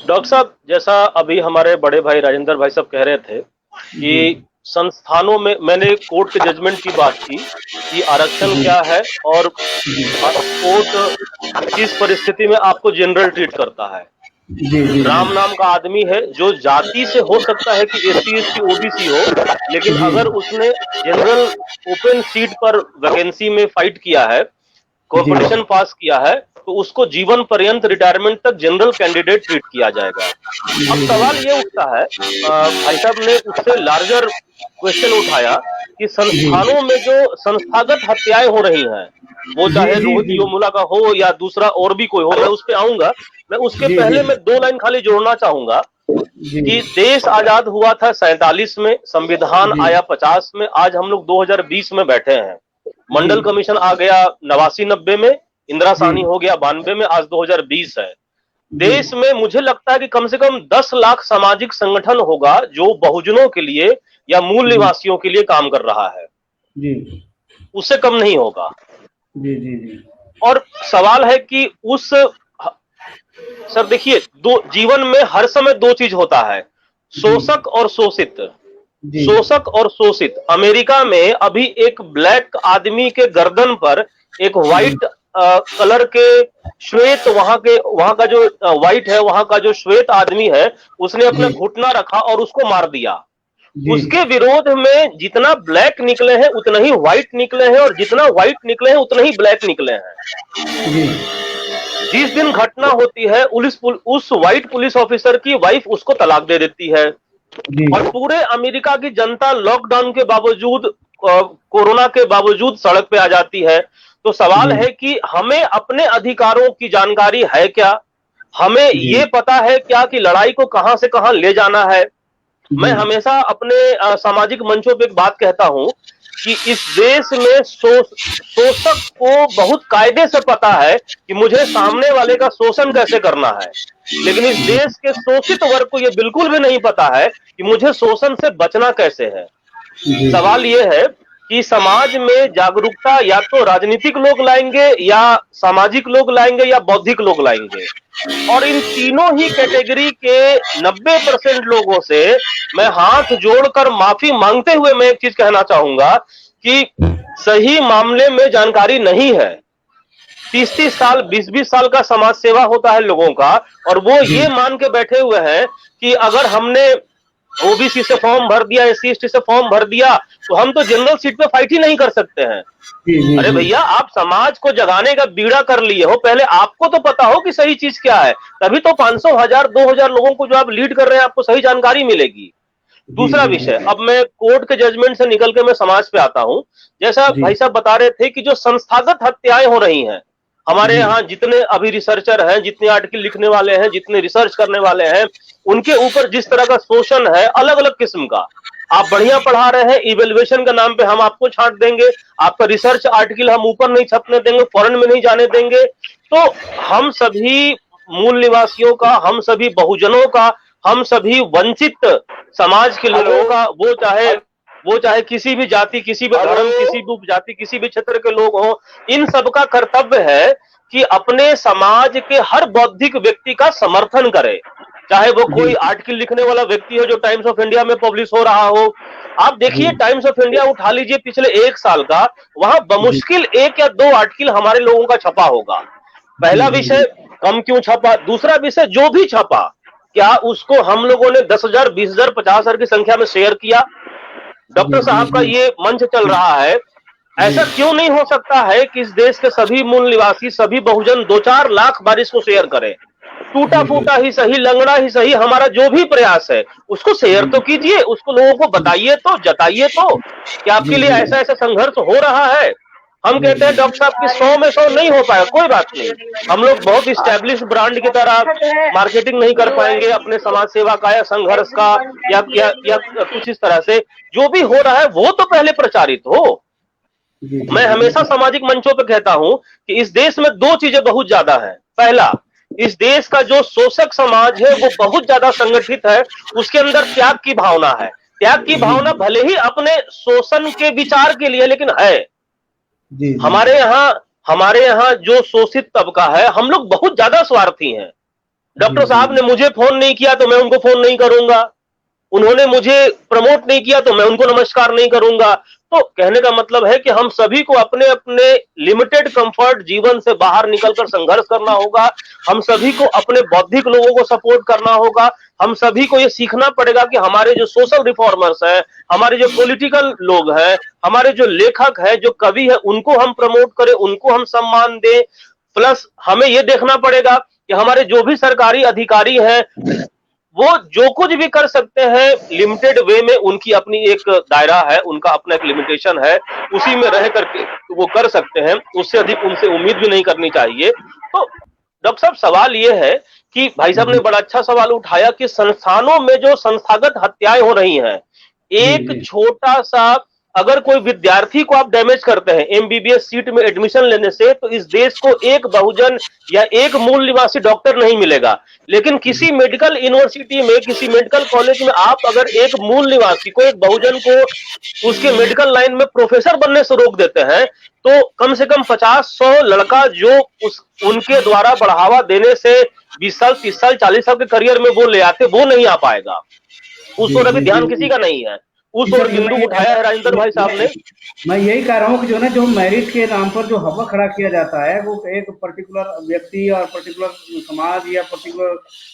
डॉक्टर साहब, जैसा अभी हमारे बड़े भाई राजेंद्र भाई साहब कह रहे थे कि संस्थानों में, मैंने कोर्ट के जजमेंट की बात की कि आरक्षण क्या है और कोर्ट किस परिस्थिति में आपको जनरल ट्रीट करता है। राम नाम का आदमी है जो जाति से हो सकता है कि SC ST OBC हो, लेकिन अगर उसने जनरल ओपन सीट पर वैकेंसी में फाइट किया है कॉर्पोरेशन पास किया है तो उसको जीवन पर्यंत रिटायरमेंट तक जनरल कैंडिडेट ट्रीट किया जाएगा। अब सवाल ये उठता है, भाई साहब ने उससे लार्जर क्वेश्चन उठाया कि संस्थानों में जो संस्थागत हत्याएं हो रही हैं, वो चाहे रोहित योमुला का हो या दूसरा और भी कोई हो, मैं उस पर आऊंगा। मैं उसके पहले मैं 2 लाइन खाली जोड़ना चाहूंगा कि देश आजाद हुआ था 47 में, संविधान आया 50 में, आज हम लोग 2020 में बैठे हैं। मंडल कमीशन आ गया 89-90 में, इंदिरा साहनी हो गया 92 में, आज 2020 है। देश में मुझे लगता है कि कम से कम 10 लाख सामाजिक संगठन होगा जो बहुजनों के लिए या मूल निवासियों के लिए काम कर रहा है जी। उससे कम नहीं होगा जी जी जी। और सवाल है कि उस सर देखिए, जीवन में हर समय 2 चीज होता है, शोषक और शोषित। शोषक और शोषित। अमेरिका में अभी एक ब्लैक आदमी के गर्दन पर एक व्हाइट कलर के श्वेत, वहां का जो व्हाइट है, वहां का जो श्वेत आदमी है, उसने अपना घुटना रखा और उसको मार दिया। उसके विरोध में जितना ब्लैक निकले हैं उतना ही व्हाइट निकले हैं, और जितना व्हाइट निकले हैं उतना ही ब्लैक निकले हैं। जिस दिन घटना होती है उस व्हाइट पुलिस ऑफिसर की वाइफ उसको तलाक दे देती है, और पूरे अमेरिका की जनता लॉकडाउन के बावजूद, कोरोना के बावजूद सड़क पे आ जाती है। तो सवाल है कि हमें अपने अधिकारों की जानकारी है क्या? हमें ये पता है क्या कि लड़ाई को कहां से कहां ले जाना है? मैं हमेशा अपने सामाजिक मंचों पे एक बात कहता हूं कि इस देश में शोषक को बहुत कायदे से पता है कि मुझे सामने वाले का शोषण कैसे करना है, लेकिन इस देश के शोषित वर्ग को यह बिल्कुल भी नहीं पता है कि मुझे शोषण से बचना कैसे है। सवाल यह है कि समाज में जागरूकता या तो राजनीतिक लोग लाएंगे, या सामाजिक लोग लाएंगे, या बौद्धिक लोग लाएंगे, और इन तीनों ही कैटेगरी के 90% लोगों से मैं हाथ जोड़कर माफी मांगते हुए मैं एक चीज कहना चाहूंगा कि सही मामले में जानकारी नहीं है। 30-30 साल 20-20 साल का समाज सेवा होता है लोगों का, और वो ये मान के बैठे हुए हैं कि अगर हमने ओबीसी से फॉर्म भर दिया, SC/ST से फॉर्म भर दिया, तो हम तो जनरल सीट पे फाइट ही नहीं कर सकते हैं। अरे भैया, आप समाज को जगाने का बीड़ा कर लिए हो, पहले आपको तो पता हो कि सही चीज क्या है, तभी तो 500, 1000, 2000 लोगों को जो आप लीड कर रहे हैं आपको सही जानकारी मिलेगी। दूसरा विषय, अब मैं कोर्ट के जजमेंट से निकल के मैं समाज पे आता हूं। जैसा भाई साहब बता रहे थे कि जो संस्थागत हत्याएं हो रही हैं हमारे यहाँ, जितने अभी रिसर्चर हैं, जितने आर्टिकल लिखने वाले हैं, जितने रिसर्च करने वाले हैं, उनके ऊपर जिस तरह का शोषण है अलग अलग किस्म का। आप बढ़िया पढ़ा रहे हैं, इवेल्युएशन के नाम पे हम आपको छांट देंगे, आपका रिसर्च आर्टिकल हम ऊपर नहीं छपने देंगे, फॉरेन में नहीं जाने देंगे। तो हम सभी मूल निवासियों का, हम सभी बहुजनों का, हम सभी वंचित समाज के लोगों का, वो चाहे किसी भी जाति, किसी भी धर्म, किसी भी उपजाति, किसी भी क्षेत्र के लोग हों, इन सबका कर्तव्य है कि अपने समाज के हर बौद्धिक व्यक्ति का समर्थन करे, चाहे वो कोई आर्टिकल लिखने वाला व्यक्ति हो जो टाइम्स ऑफ इंडिया में पब्लिश हो रहा हो। आप देखिए, टाइम्स ऑफ इंडिया उठा लीजिए पिछले 1 साल का, वहां बमुश्किल 1 या 2 आर्टिकल हमारे लोगों का छपा होगा। पहला विषय, कम क्यों छपा? दूसरा विषय, जो भी छपा क्या उसको हम लोगों ने 10,000, 20,000, 50,000 की संख्या में शेयर किया? डॉक्टर साहब का ये मंच चल रहा है, ऐसा क्यों नहीं हो सकता है कि इस देश के सभी मूल निवासी, सभी बहुजन 2-4 लाख बार इसको शेयर करें? टूटा फूटा ही सही, लंगड़ा ही सही, हमारा जो भी प्रयास है उसको शेयर तो कीजिए, उसको लोगों को बताइए, तो जताइए तो कि आपके लिए ऐसा ऐसा संघर्ष हो रहा है। हम कहते हैं डॉक्टर साहब की 100 में 100 नहीं हो पाएगा, कोई बात नहीं, हम लोग बहुत इस्टेब्लिश ब्रांड की तरह मार्केटिंग नहीं कर पाएंगे अपने समाज सेवा का या संघर्ष का या कुछ इस तरह से। जो भी हो रहा है वो तो पहले प्रचारित हो। मैं हमेशा सामाजिक मंचों पे कहता हूं कि इस देश में 2 चीजें बहुत ज्यादा है। पहला, इस देश का जो शोषक समाज है वो बहुत ज्यादा संगठित है, उसके अंदर त्याग की भावना है। त्याग की भावना भले ही अपने शोषण के विचार के लिए, लेकिन है। हमारे यहाँ जो शोषित तबका है, हम लोग बहुत ज्यादा स्वार्थी हैं। डॉक्टर साहब ने मुझे फोन नहीं किया तो मैं उनको फोन नहीं करूंगा, उन्होंने मुझे प्रमोट नहीं किया तो मैं उनको नमस्कार नहीं करूंगा। तो कहने का मतलब है कि हम सभी को अपने अपने लिमिटेड कंफर्ट जीवन से बाहर निकलकर संघर्ष करना होगा। हम सभी को अपने बौद्धिक लोगों को सपोर्ट करना होगा। हम सभी को ये सीखना पड़ेगा कि हमारे जो सोशल रिफॉर्मर्स हैं, हमारे जो पॉलिटिकल लोग हैं, हमारे जो लेखक हैं, जो कवि हैं, उनको हम प्रमोट करें, उनको हम सम्मान दें। प्लस हमें ये देखना पड़ेगा कि हमारे जो भी सरकारी अधिकारी हैं वो जो कुछ भी कर सकते हैं लिमिटेड वे में, उनकी अपनी एक दायरा है, उनका अपना एक लिमिटेशन है, उसी में रह करके वो कर सकते हैं। उससे अधिक उनसे उम्मीद भी नहीं करनी चाहिए। तो डॉक्टर साहब, सवाल ये है कि भाई साहब ने बड़ा अच्छा सवाल उठाया कि संस्थानों में जो संस्थागत हत्याएं हो रही हैं, एक छोटा सा अगर कोई विद्यार्थी को आप डैमेज करते हैं एमबीबीएस सीट में एडमिशन लेने से, तो इस देश को एक बहुजन या एक मूल निवासी डॉक्टर नहीं मिलेगा। लेकिन किसी मेडिकल यूनिवर्सिटी में, किसी मेडिकल कॉलेज में आप अगर एक मूल निवासी को, एक बहुजन को उसके मेडिकल लाइन में प्रोफेसर बनने से रोक देते हैं, तो कम से कम 50-100 लड़का जो उनके द्वारा बढ़ावा देने से 20 साल, 30 साल, 40 साल के करियर में वो ले आते, वो नहीं आ पाएगा। उस ओर अभी ध्यान किसी का नहीं है। उस ओर बिंदु उठाया है राजेंद्र भाई साहब ने। मैं यही कह रहा हूँ कि जो है ना, जो मेरिट के नाम पर जो हवा खड़ा किया जाता है, वो एक पर्टिकुलर व्यक्ति और पर्टिकुलर समाज या पर्टिकुलर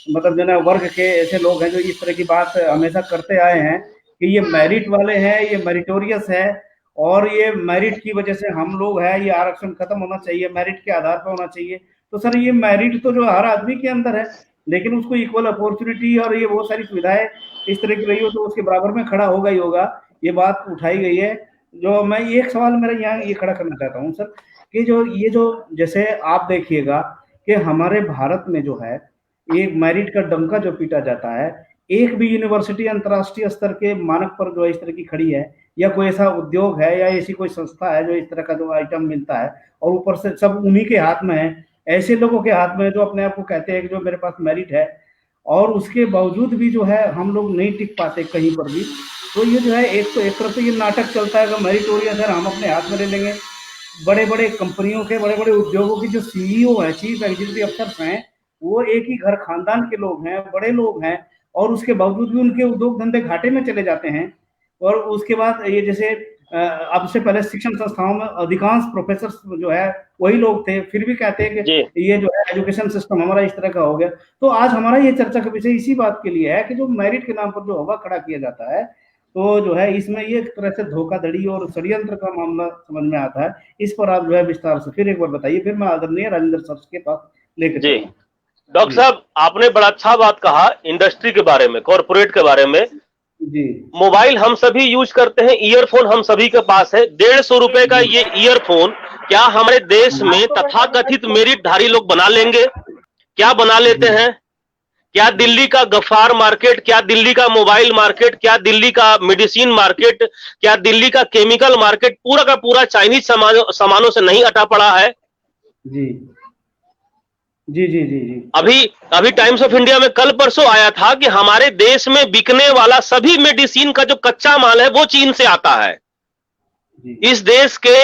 मतलब जो है वर्ग के ऐसे लोग हैं जो इस तरह की बात हमेशा करते आए हैं कि ये मेरिट वाले हैं, ये मेरिटोरियस है और ये मेरिट की वजह से हम लोग हैं, ये आरक्षण खत्म होना चाहिए, मेरिट के आधार पर होना चाहिए। तो सर ये मेरिट तो जो हर आदमी के अंदर है, लेकिन उसको इक्वल अपॉर्चुनिटी और ये बहुत सारी सुविधाएं इस तरह की रही हो तो उसके बराबर में खड़ा होगा ही होगा। ये बात उठाई गई है। जो मैं एक सवाल मेरा यहाँ ये खड़ा करना चाहता हूँ सर कि जो जैसे आप देखिएगा कि हमारे भारत में जो है एक मेरिट का डंका जो पीटा जाता है, एक भी यूनिवर्सिटी अंतर्राष्ट्रीय स्तर के मानक पर जो इस तरह की खड़ी है, या कोई ऐसा उद्योग है या ऐसी कोई संस्था है जो इस तरह का जो आइटम मिलता है और ऊपर से सब उन्हीं के हाथ में है, ऐसे लोगों के हाथ में जो अपने आप को कहते हैं कि जो मेरे पास मेरिट है, और उसके बावजूद भी जो है हम लोग नहीं टिक पाते कहीं पर भी। तो ये जो है एक तरफ तो ये नाटक चलता है कि मेरिटोरियस है, हम अपने हाथ में ले लेंगे। बड़े बड़े कंपनियों के, बड़े बड़े उद्योगों की जो सीईओ है, चीफ एग्जीक्यूटिव अफसर्स हैं, वो एक ही घर खानदान के लोग हैं, बड़े लोग हैं, और उसके बावजूद भी उनके उद्योग धंधे घाटे में चले जाते हैं। और उसके बाद ये जैसे अब से पहले शिक्षण संस्थाओं में अधिकांश प्रोफेसर जो है वही लोग थे, फिर भी कहते हैं कि ये जो है एजुकेशन सिस्टम हमारा इस तरह का हो गया। तो आज हमारा ये चर्चा का विषय इसी बात के लिए है कि जो मेरिट के नाम पर जो हवा खड़ा किया जाता है, तो जो है इसमें ये एक तरह से धोखाधड़ी और षड्यंत्र का मामला समझ में आता है। इस पर आप जो है विस्तार से फिर एक बार बताइए, फिर मैं आदरणीय राजेंद्र सर के पास लेकर। जी डॉक्टर साहब, आपने बड़ा अच्छा बात कहा इंडस्ट्री के बारे में, कॉर्पोरेट के बारे में। जी, मोबाइल हम सभी यूज करते हैं, ईयरफोन हम सभी के पास है। 150 रुपए का ये ईयरफोन क्या हमारे देश में तथाकथित मेरिटधारी लोग बना लेंगे? क्या बना लेते हैं? क्या दिल्ली का गफ्फार मार्केट, क्या दिल्ली का मोबाइल मार्केट, क्या दिल्ली का मेडिसिन मार्केट, क्या दिल्ली का केमिकल मार्केट पूरा का पूरा चाइनीज सामानों से नहीं अटा पड़ा है? जी जी जी जी जी। अभी टाइम्स ऑफ इंडिया में कल परसों आया था कि हमारे देश में बिकने वाला सभी मेडिसिन का जो कच्चा माल है वो चीन से आता है। इस देश के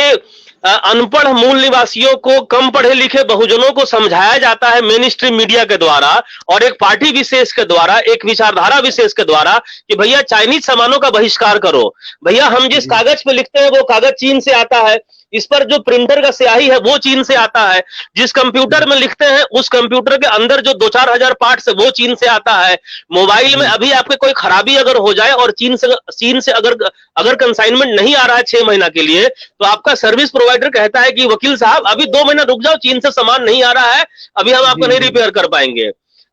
अनपढ़ मूल निवासियों को, कम पढ़े लिखे बहुजनों को समझाया जाता है मेन स्ट्रीम मीडिया के द्वारा और एक पार्टी विशेष के द्वारा, एक विचारधारा विशेष के द्वारा कि भैया चाइनीज सामानों का बहिष्कार करो। भैया हम जिस कागज पे लिखते हैं वो कागज चीन से आता है, इस पर जो प्रिंटर का स्याही है वो चीन से आता है, जिस कंप्यूटर में लिखते हैं उस कंप्यूटर के अंदर जो 2-4 हजार पार्ट्स है वो चीन से आता है। मोबाइल में अभी आपके कोई खराबी अगर हो जाए और चीन से अगर कंसाइनमेंट नहीं आ रहा है 6 महीना के लिए, तो आपका सर्विस प्रोवाइडर कहता है कि वकील साहब अभी 2 महीना रुक जाओ, चीन से सामान नहीं आ रहा है, अभी हम आपको नहीं रिपेयर कर पाएंगे।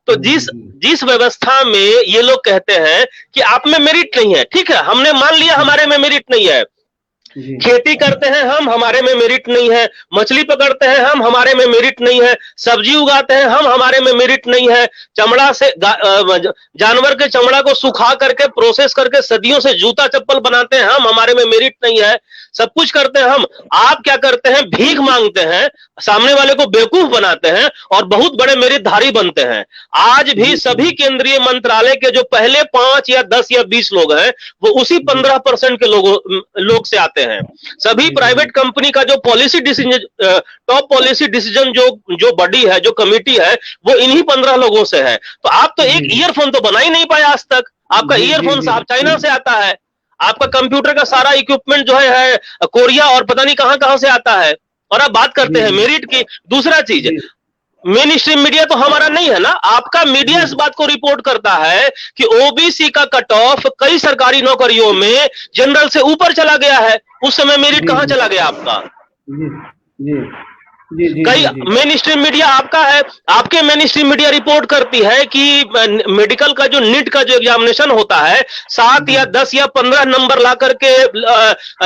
तो जिस व्यवस्था में ये लोग कहते हैं कि आप में मेरिट नहीं है, ठीक है, हमने मान लिया हमारे में मेरिट नहीं है। खेती करते हैं हम, हमारे में मेरिट नहीं है। मछली पकड़ते हैं हम, हमारे में मेरिट नहीं है। सब्जी उगाते हैं हम, हमारे में मेरिट नहीं है। चमड़ा से जानवर के चमड़ा को सुखा करके प्रोसेस करके सदियों से जूता चप्पल बनाते हैं हम, हमारे में मेरिट नहीं है। सब कुछ करते हैं हम। आप क्या करते हैं? भीख मांगते हैं, सामने वाले को बेवकूफ बनाते हैं और बहुत बड़े मेरिटधारी बनते हैं। आज भी सभी केंद्रीय मंत्रालय के जो पहले 5 या 10 या 20 लोग हैं वो उसी 15% के लोग से आते हैं। सभी प्राइवेट कंपनी का जो policy decision, top policy decision जो बॉडी है, जो कमेटी है, वो इन्हीं 15 लोगों से है। तो आप तो एक ईयरफोन तो बना ही नहीं पाए आज तक। आपका जी, जी, ईयरफोन जी, साहब चाइना से आता है, आपका कंप्यूटर का सारा इक्विपमेंट जो है कोरिया और पता नहीं कहां कहां से आता है, और आप बात करते जी, हैं जी, मेरिट की। दूसरा चीज, जी, मेन स्ट्रीम मीडिया तो हमारा नहीं है ना, आपका मीडिया इस जी, बात को रिपोर्ट करता है कि ओबीसी का कट ऑफ कई सरकारी नौकरियों में जनरल से ऊपर चला गया है। उस समय मेरिट जी, कहां जी, चला गया आपका? जी, जी, जी, जी, कई जी, जी, मेन स्ट्रीम मीडिया आपका है, आपके मेन स्ट्रीम मीडिया रिपोर्ट करती है कि मेडिकल का जो नीट का जो एग्जामिनेशन होता है 7 जी, या 10 या 15 नंबर ला करके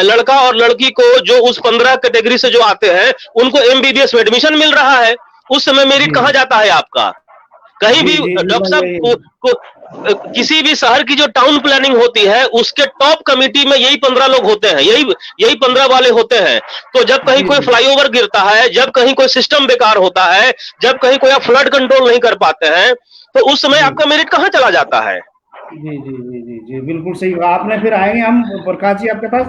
लड़का और लड़की को जो उस 15 कैटेगरी से जो आते हैं उनको एमबीबीएस में एडमिशन मिल रहा है। उस समय मेरिट जी, कहां जाता है आपका? कहीं जी, भी जी, जी, डॉक्टर मैं साहब यही किसी भी शहर की जो टाउन प्लानिंग होती है उसके टॉप कमेटी में यही 15 लोग होते हैं, यही 15 वाले होते हैं। तो जब कहीं जी, कोई जी, फ्लाईओवर गिरता है, जब कहीं कोई सिस्टम बेकार होता है, जब कहीं कोई आप फ्लड कंट्रोल नहीं कर पाते हैं, तो उस समय जी, आपका मेरिट कहां चला जाता है? जी, जी, जी, जी, जी, बिल्कुल सही कहा आपने। फिर आएंगे हम प्रकाश जी आपके पास।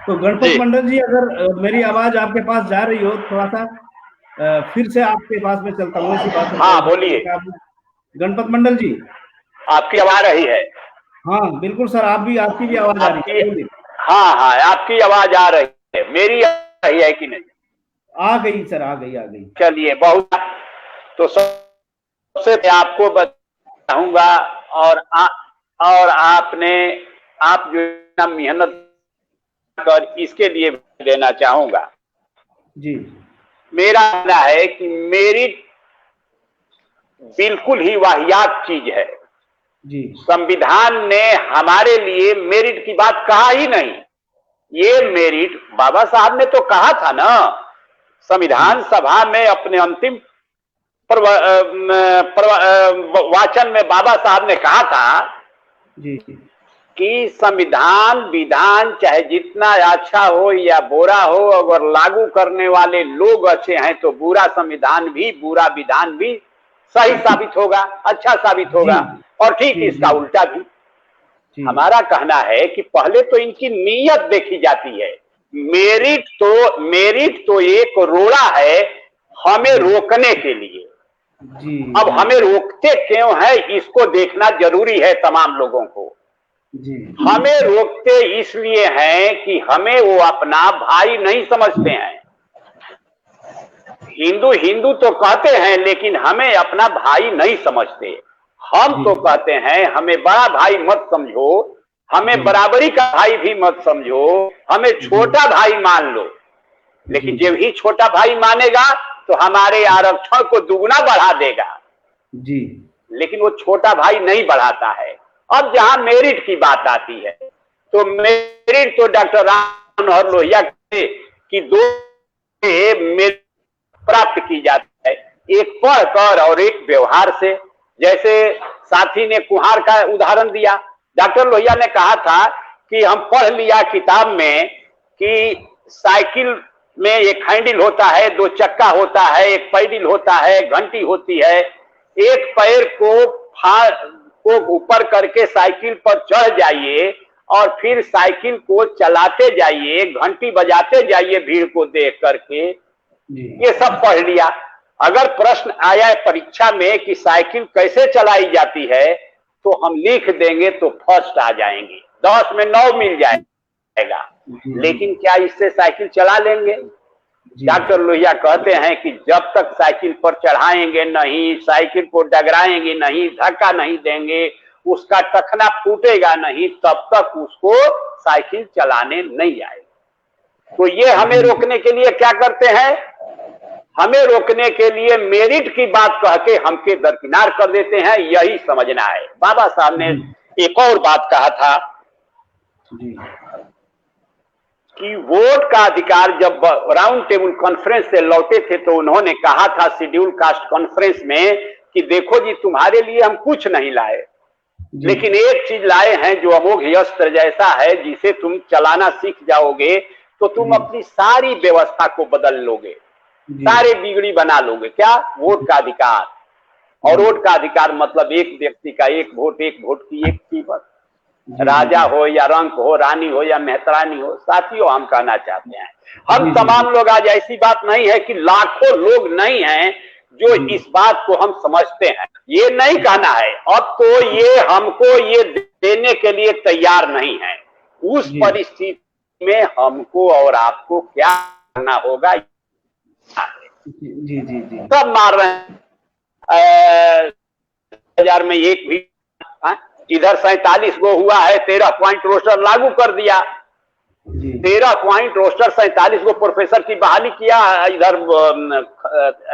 तो गणपत जी मंडल जी, अगर मेरी आवाज आपके पास जा रही हो थोड़ा सा, फिर से आपके पास में चलता हूँ, इसी बात हाँ बोलिए, पर। गणपत मंडल जी। आपकी आवाज रही है। हाँ बिल्कुल सर, आपकी भी आवाज आ रही आपकी, है, बोलिए। हाँ हाँ, आपकी आवाज आ रही है, मेरी आ रही है कि नहीं? आ गई सर, आ गई, आ गई। चलिए बहुत। तो सबसे मैं आपको बताऊंगा, और आप जो इतना मेहनत कर इसके लिए देना चाहूंगा। जी, मेरा मानना है कि मेरिट बिल्कुल ही वाहियात चीज है। जी, संविधान ने हमारे लिए मेरिट की बात कहा ही नहीं। ये मेरिट बाबा साहब ने तो कहा था ना, संविधान सभा में अपने अंतिम वाचन में बाबा साहब ने कहा था जी, कि संविधान विधान चाहे जितना अच्छा हो या बुरा हो, अगर लागू करने वाले लोग अच्छे हैं तो बुरा संविधान भी, बुरा विधान भी सही साबित होगा, अच्छा साबित होगा। जी, और ठीक जी, इसका जी, उल्टा भी। जी, हमारा कहना है कि पहले तो इनकी नीयत देखी जाती है। मेरिट तो एक रोड़ा है हमें रोकने के लिए। जी, अब हमें रोकते क्यों है इसको देखना जरूरी है तमाम लोगों को। जी, हमें रोकते इसलिए हैं कि हमें वो अपना भाई नहीं समझते हैं। हिंदू हिंदू तो कहते हैं लेकिन हमें अपना भाई नहीं समझते। हम जी, तो कहते हैं हमें बड़ा भाई मत समझो, हमें जी, बराबरी का भाई भी मत समझो, हमें छोटा भाई मान लो। लेकिन जी, जब ही छोटा भाई मानेगा तो हमारे आरक्षण को दुगना बढ़ा देगा। जी, लेकिन वो छोटा भाई नहीं बढ़ाता है। अब जहां मेरिट की बात आती है तो मेरिट तो डॉक्टर राम मनोहर लोहिया की दो मेरिट प्राप्त की जाती है, एक पढ़कर और एक व्यवहार से। जैसे साथी ने कुम्हार का उदाहरण दिया, डॉक्टर लोहिया ने कहा था कि हम पढ़ लिया किताब में कि साइकिल में एक हैंडल होता है, दो चक्का होता है, एक पैडल होता है, घंटी होती है। एक पैर को ऊपर करके साइकिल पर चढ़ जाइए और फिर साइकिल को चलाते जाइए, घंटी बजाते जाइए भीड़ को देख करके। जी, ये सब पढ़ लिया। अगर प्रश्न आया है परीक्षा में कि साइकिल कैसे चलाई जाती है तो हम लिख देंगे तो फर्स्ट आ जाएंगे, 10 में 9 मिल जाएगा। जी, लेकिन क्या इससे साइकिल चला लेंगे? जी, डॉक्टर लोहिया कहते हैं कि जब तक साइकिल पर चढ़ाएंगे नहीं, साइकिल को डगराएंगे नहीं, धक्का नहीं देंगे, उसका टखना फूटेगा नहीं, तब तक उसको साइकिल चलाने नहीं आएगा। तो ये हमें रोकने के लिए क्या करते हैं? हमें रोकने के लिए मेरिट की बात कह के हमके दरकिनार कर देते हैं। यही समझना है। बाबा साहब ने एक और बात कहा था जी, कि वोट का अधिकार, जब राउंड टेबल कॉन्फ्रेंस से लौटे थे तो उन्होंने कहा था शेड्यूल कास्ट कॉन्फ्रेंस में कि देखो जी तुम्हारे लिए हम कुछ नहीं लाए, लेकिन एक चीज लाए हैं जो अमोघ अस्त्र जैसा है, जिसे तुम चलाना सीख जाओगे तो तुम अपनी सारी व्यवस्था को बदल लोगे, सारे बिगड़ी बना लोगे। क्या? वोट का अधिकार। और वोट का अधिकार मतलब एक व्यक्ति का एक वोट की एक कीमत। राजा हो या रंक हो, रानी हो या मेहतरानी हो। साथियों, हम कहना चाहते हैं हम तमाम लोग, आज ऐसी बात नहीं है कि लाखों लोग नहीं हैं जो इस बात को हम समझते हैं। ये नहीं कहना है अब तो ये हमको ये देने के लिए तैयार नहीं है। उस परिस्थिति में हमको और आपको क्या करना होगा? जी जी जी सब मार रहे हैं। 2000 में एक भी इधर 47 गो हुआ है, 13 पॉइंट रोस्टर लागू कर दिया। 13 पॉइंट रोस्टर 47 गो प्रोफेसर की बहाली किया, इधर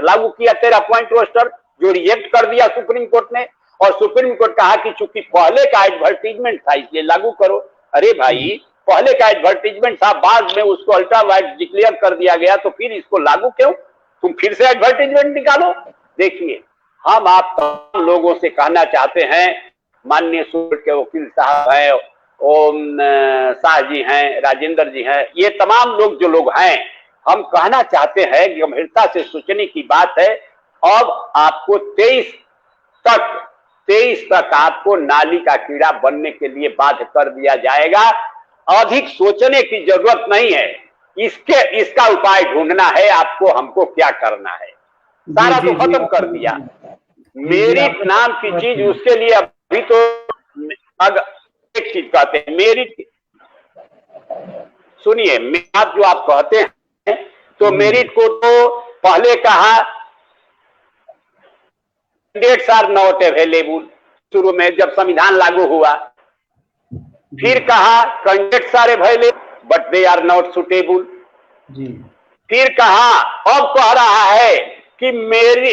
लागू किया 13 पॉइंट रोस्टर, जो रिजेक्ट कर दिया सुप्रीम कोर्ट ने। और सुप्रीम कोर्ट कहा कि चूंकि पहले का एडवर्टीजमेंट था इसलिए लागू करो। अरे भाई, पहले का एडवर्टीजमेंट था, बाद में उसको अल्ट्रा वाइड डिक्लेयर कर दिया गया, तो फिर इसको लागू क्यों? तुम फिर से एडवर्टीजमेंट निकालो। देखिए, हम आप तमाम लोगों से कहना चाहते हैं, माननीय सुप्रीम कोर्ट के वकील साहब हैं, ओम शाह जी हैं, राजेंद्र जी हैं, ये तमाम लोग जो लोग हैं, हम कहना चाहते हैं कि गंभीरता से सोचने की बात है। अब आपको 23 तक आपको नाली का कीड़ा बनने के लिए बाध्य कर दिया जाएगा। अधिक सोचने की जरूरत नहीं है, इसका उपाय ढूंढना है आपको, हमको क्या करना है। सारा तो खत्म कर दिया। मेरिट नाम की चीज, उसके लिए अभी तो एक चीज कहते हैं मेरिट। सुनिए, आप जो आप कहते हैं तो मेरिट को तो पहले कहा कैंडिडेट्स आर नॉट अवेलेबल, शुरू में जब संविधान लागू हुआ। फिर कहा candidates are available but they are not suitable. फिर कहा, अब कह रहा है कि मेरी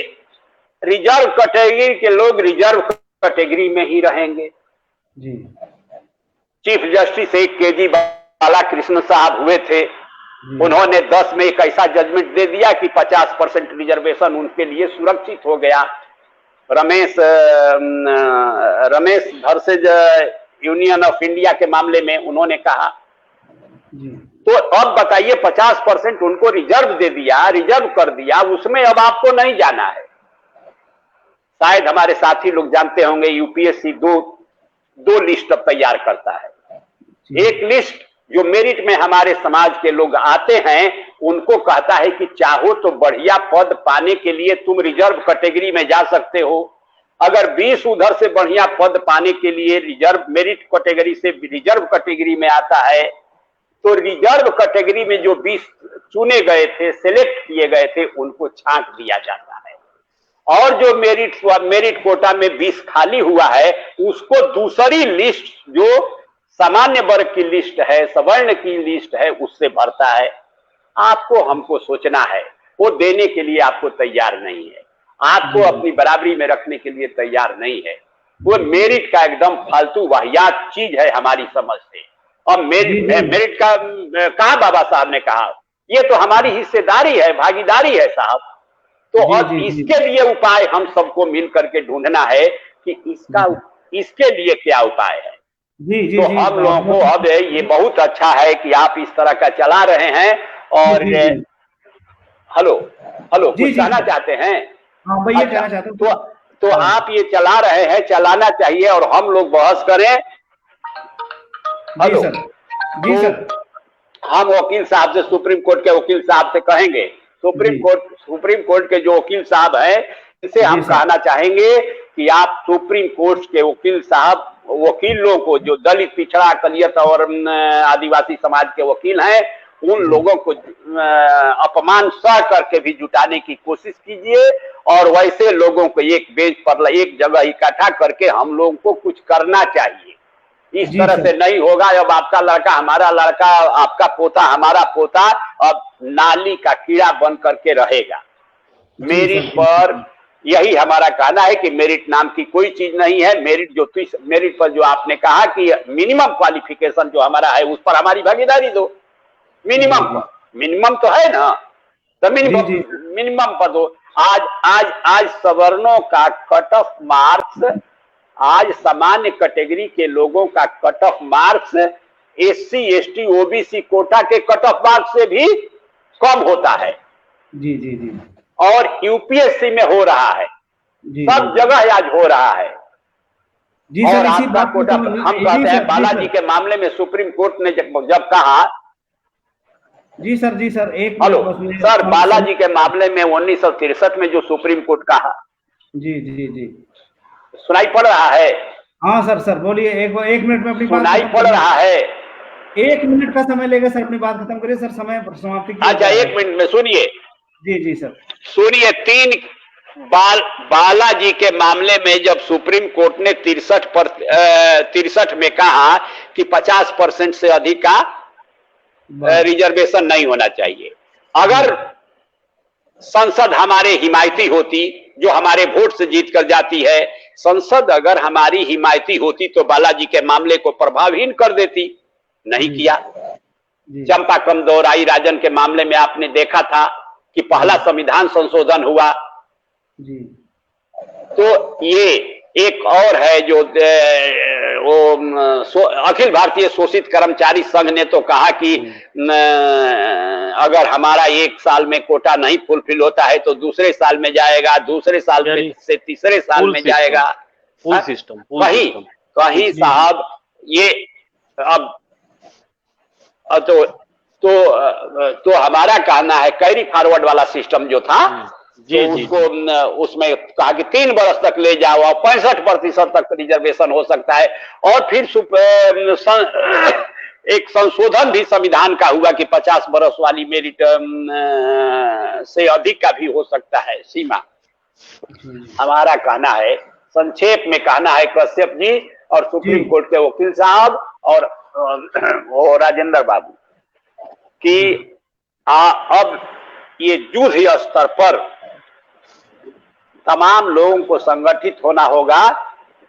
रिजर्व कैटेगरी के लोग रिजर्व कैटेगरी में ही रहेंगे। चीफ जस्टिस एक केजी बालाकृष्ण साहब हुए थे, उन्होंने 10 में एक ऐसा जजमेंट दे दिया कि 50% रिजर्वेशन उनके लिए सुरक्षित हो गया। Ramesh versus union of India के मामले में उन्होंने कहा। तो अब बताइए, 50% उनको रिजर्व दे दिया, रिजर्व कर दिया, उसमें अब आपको नहीं जाना है। शायद हमारे साथी लोग जानते होंगे, यूपीएससी दो लिस्ट अब तैयार करता है। एक लिस्ट जो मेरिट में हमारे समाज के लोग आते हैं, उनको कहता है कि चाहो तो बढ़िया पद पाने के लिए तुम रिजर्व कैटेगरी में जा सकते हो। अगर 20 उधर से बढ़िया पद पाने के लिए रिजर्व मेरिट कैटेगरी से रिजर्व कैटेगरी में आता है, तो रिजर्व कैटेगरी में जो 20 चुने गए थे, सिलेक्ट किए गए थे, उनको छांट दिया जाता है। और जो मेरिट कोटा में 20 खाली हुआ है, उसको दूसरी लिस्ट जो सामान्य वर्ग की लिस्ट है, सवर्ण की लिस्ट है, उससे भरता है। आपको हमको सोचना है, वो देने के लिए आपको तैयार नहीं है, आपको अपनी बराबरी में रखने के लिए तैयार नहीं है। वो मेरिट का एकदम फालतू वाहियात चीज है हमारी समझ से। और मेरिट का कहा बाबा साहब ने कहा, ये तो हमारी हिस्सेदारी है, भागीदारी है साहब। तो अब इसके लिए उपाय हम सबको मिल करके ढूंढना है कि इसके लिए क्या उपाय है। तो हम लोगों को अब ये बहुत अच्छा है कि आप इस तरह का चला रहे हैं। और हेलो कुछ कहना चाहते हैं? हाँ भैया, कहना चाहते हैं। तो आप ये चला रहे हैं, चलाना चाहिए, और हम लोग बहस करें। हेलो जी सर, हम वकील साहब से, सुप्रीम कोर्ट के वकील साहब से कहेंगे, सुप्रीम कोर्ट के जो वकील साहब हैं, इनसे हम कहना चाहेंगे कि आप सुप्रीम कोर्ट के वकील साहब, वकीलों को, जो दलित, पिछड़ा, अकलियत और आदिवासी समाज के वकील हैं, उन लोगों को अपमान सह करके भी जुटाने की कोशिश कीजिए। और वैसे लोगों को एक बेंच पर, एक जगह इकट्ठा करके हम लोगों को कुछ करना चाहिए। इस तरह से नहीं होगा। अब आपका लड़का हमारा लड़का, आपका पोता हमारा पोता, अब नाली का कीड़ा बन करके रहेगा। मेरिट पर यही हमारा कहना है कि मेरिट नाम की कोई चीज नहीं है। मेरिट पर जो आपने कहा कि मिनिमम क्वालिफिकेशन जो हमारा है, उस पर हमारी भागीदारी दो। मिनिमम तो है ना, तो मिनिमम पर दो। आज सवर्णों का कट ऑफ मार्क्स, आज सामान्य कैटेगरी के लोगों का cut off marks SC ST OBC quota के कट ऑफ मार्क्स से भी कम होता है। और यूपीएससी में हो रहा है, सब जगह आज हो रहा है। और आपका कोटा, हम कहते हैं बालाजी के मामले में सुप्रीम कोर्ट ने जब कहा, जी सर, एक हेलो मिनट बस मैं सर, बालाजी के मामले में 1963 में जो सुप्रीम कोर्ट कहा, जी। सुनाई पड़ रहा है? हाँ सर बोलिए, एक मिनट में अपनी बात सुनाई खत्म पड़ करिए। रहा है? 1 मिनट का समय लेगा सर, अपनी बात खत्म करिए सर, समय समाप्ति की ओर अच्छा, जा रहा है। 1 मिनट में सुनिए। जी सर। सुनिए, बालाजी के मामले में जब सुप्रीम कोर्ट ने 63 में कहा कि 50% से अधिक का रिजर्वेशन नहीं होना चाहिए, अगर संसद हमारे हिमायती होती, जो हमारे वोट से जीत कर जाती है, संसद अगर हमारी हिमायती होती तो बालाजी के मामले को प्रभावहीन कर देती। नहीं किया। चंपाकम दौराई राजन के मामले में आपने देखा था कि पहला संविधान संशोधन हुआ। जी। तो ये एक और है जो अखिल भारतीय शोषित कर्मचारी संघ ने तो कहा कि अगर हमारा 1 साल में कोटा नहीं फुलफिल होता है तो दूसरे साल में जाएगा, दूसरे साल से तीसरे साल में जाएगा। फुल सिस्टम कहीं साहब ये अब तो हमारा कहना है कैरी फॉरवर्ड वाला सिस्टम जो था, उसको उसमें कहा कि 3 वर्ष तक ले जाओ और 65% तक रिजर्वेशन हो सकता है। और फिर एक संशोधन भी संविधान का हुआ कि 50 वर्ष वाली मेरिट से अधिक का भी हो सकता है सीमा। हमारा कहना है, संक्षेप में कहना है कश्यप जी और सुप्रीम कोर्ट के वकील साहब और वो राजेंद्र बाबू कि अब ये युद्ध स्तर पर तमाम लोगों को संगठित होना होगा।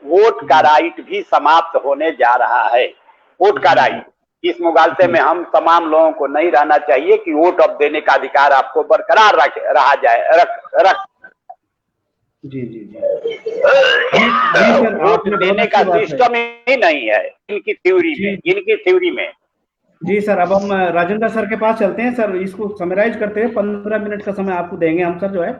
वोट का राइट भी समाप्त होने जा रहा है। वोट का राइट, इस मुगालते में हम तमाम लोगों को नहीं रहना चाहिए कि वोट अब देने का अधिकार आपको बरकरार रहा जाए। जी वोट देने का सिस्टम ही नहीं है इनकी थ्योरी में। जी सर, अब हम राजेंद्र सर के पास चलते हैं। सर, इसको समराइज करते हैं, 15 मिनट का समय आपको देंगे हम सर जो है,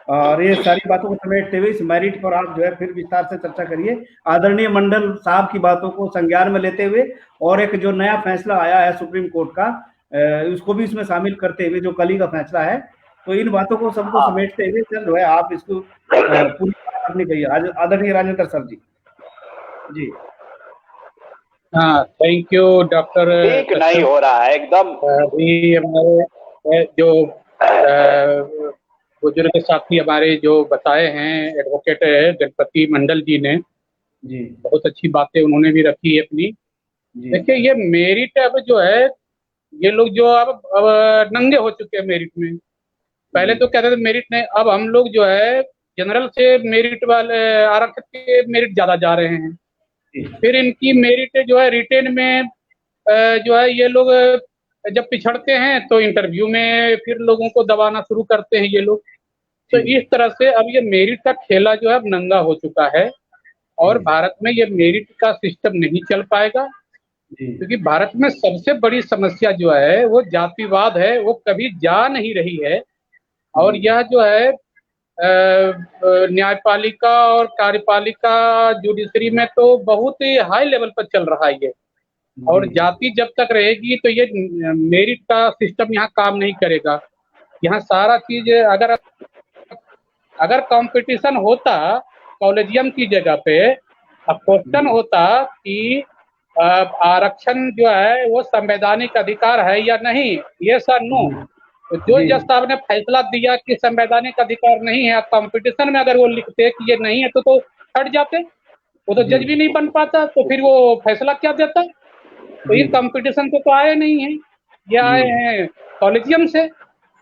और ये सारी बातों को समेटते हुए इस मेरिट पर आप जो है फिर विस्तार से चर्चा करिए, आदरणीय मंडल साहब की बातों को संज्ञान में लेते हुए, और एक जो नया फैसला आया है सुप्रीम कोर्ट का, उसको भी इसमें शामिल करते हुए, जो कल ही का फैसला है। तो इन बातों को सबको समेटते हुए सर जो है आप इसको पूरी बात अपनी कहिए, आदरणीय राजेंद्र सर जी। हाँ, थैंक यू डॉक्टर। ठीक नहीं हो रहा है एकदम। अभी हमारे जो बुजुर्ग साथी हमारे जो बताए हैं, एडवोकेट गणपति मंडल जी ने, बहुत अच्छी बातें उन्होंने भी रखी है अपनी। देखिए, ये मेरिट अब जो है, ये लोग जो अब नंगे हो चुके हैं मेरिट में। पहले तो कहते थे मेरिट नहीं, अब हम लोग जो है जनरल से मेरिट वाले आरक्षित के मेरिट ज्यादा जा रहे हैं। फिर इनकी मेरिट जो है रिटेन में जो है, ये लोग जब पिछड़ते हैं तो इंटरव्यू में फिर लोगों को दबाना शुरू करते हैं ये लोग। तो इस तरह से अब ये मेरिट का खेला जो है अब नंगा हो चुका है, और भारत में ये मेरिट का सिस्टम नहीं चल पाएगा, क्योंकि भारत में सबसे बड़ी समस्या जो है वो जातिवाद है, वो कभी जा नहीं रही है। और यह जो है न्यायपालिका और कार्यपालिका, जुडिशरी में तो बहुत ही हाई लेवल पर चल रहा है ये। और जाति जब तक रहेगी तो ये मेरिट का सिस्टम यहाँ काम नहीं करेगा। यहाँ सारा चीज अगर कंपटीशन होता कॉलेजियम की जगह पे, अब क्वेश्चन होता कि आरक्षण जो है वो संवैधानिक अधिकार है या नहीं, ये सर नो। तो जो जज साहब ने फैसला दिया कि संवैधानिक अधिकार नहीं है, कंपटीशन में अगर वो लिखते कि ये नहीं है तो हट जाते, वो तो जज भी नहीं बन पाता, तो फिर वो फैसला क्या देता। तो ये कंपटीशन तो आए नहीं है, ये आए हैं कॉलेजियम से।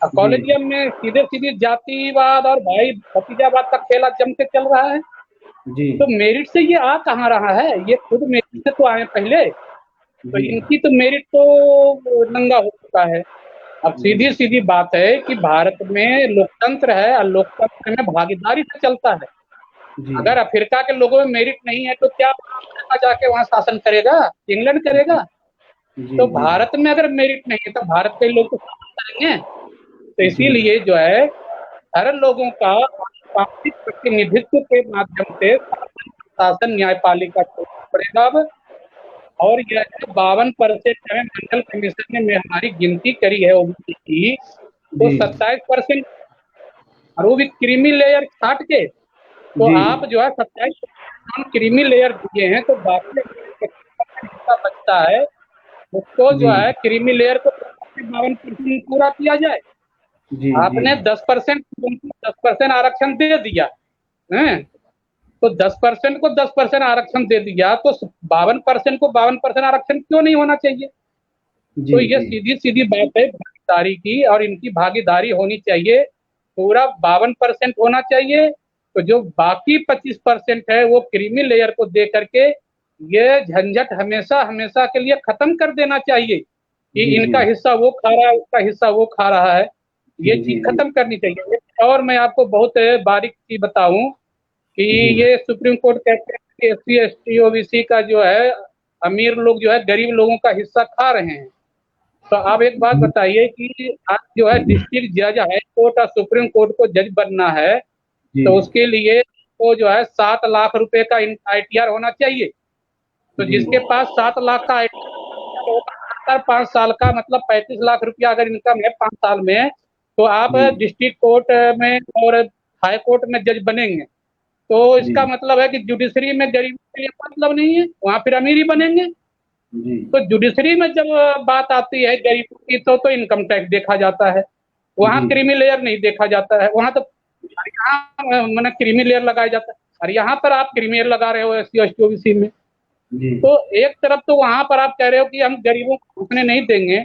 अब कॉलेजियम में सीधे सीधे जातिवाद और भाई भतीजावाद का खेला जम के चल रहा है। तो मेरिट से ये आ कहाँ रहा है, ये खुद मेरिट से तो आए पहले, तो इनकी तो मेरिट तो नंगा हो चुका है। अब सीधी सीधी बात है कि भारत में लोकतंत्र है और लोकतंत्र में भागीदारी से चलता है। अगर अफ्रीका के लोगों में मेरिट नहीं है तो क्या अफ्रीका जाके वहां शासन करेगा, इंग्लैंड करेगा? तो भारत में अगर मेरिट नहीं है तो भारत के लोग तो शासन करेंगे। तो इसीलिए जो है हर लोगों का पार्टी प्रतिनिधित्व के माध्यम से शासन न्यायपालिका को पड़ेगा। अब और यह 52% है, मंडल कमीशन ने हमारी गिनती करी है ओबीसी की, तो जी 27%, और वो भी क्रीमी लेयर छाट के। तो जी आप जो है 27% क्रीमी लेयर दिए हैं, तो बाकी 25% हिस्सा बचता है, उसको जो जी है क्रीमी लेयर को 52% पूरा किया जाए। जी जी आपने 10% 10% आरक्षण दे दिया है, तो 10% को 10% आरक्षण दे दिया, तो 52% को 52% आरक्षण क्यों नहीं होना चाहिए? जी तो ये जी सीधी सीधी बात है भागीदारी की, और इनकी भागीदारी होनी चाहिए, पूरा 52% होना चाहिए। तो जो बाकी 25% है वो क्रीमी लेयर को दे करके ये झंझट हमेशा हमेशा के लिए खत्म कर देना चाहिए कि जी जी इनका हिस्सा वो खा रहा है, उसका हिस्सा वो खा रहा है। जी ये जी चीज जी खत्म करनी चाहिए। और मैं आपको बहुत बारीक चीज बताऊं कि जी ये सुप्रीम कोर्ट कहते हैं कि एससी एसटी ओबीसी का जो है अमीर लोग जो है गरीब लोगों का हिस्सा खा रहे हैं। तो आप एक बात बताइए कि आज जो है डिस्ट्रिक्ट जज, हाई कोर्ट और सुप्रीम कोर्ट को जज बनना है, जी तो उसके लिए तो जो है 7 लाख रुपए का आईटीआर होना चाहिए। तो जी जिसके पास 7 लाख का आईटीआर होगा, 5 साल का मतलब 35 लाख रुपया अगर इनकम है 5 साल में, तो आप जी डिस्ट्रिक्ट कोर्ट में और हाई कोर्ट में जज बनेंगे। तो जी इसका मतलब है कि जुडिशरी में गरीबी के लिए मतलब नहीं है, वहां फिर अमीर ही बनेंगे। जी तो जुडिशरी में जब बात आती है गरीबों की, तो इनकम टैक्स देखा जाता है, वहां जी क्रीमी लेयर नहीं देखा जाता है। वहां तो यहाँ मैंने क्रीमी लेयर लगाया जाता है, और यहाँ पर आप क्रीमी लेयर लगा रहे हो एससी एसटी ओबीसी में। जी तो एक तरफ तो वहां पर आप कह रहे हो कि हम गरीबों को घुसने नहीं देंगे,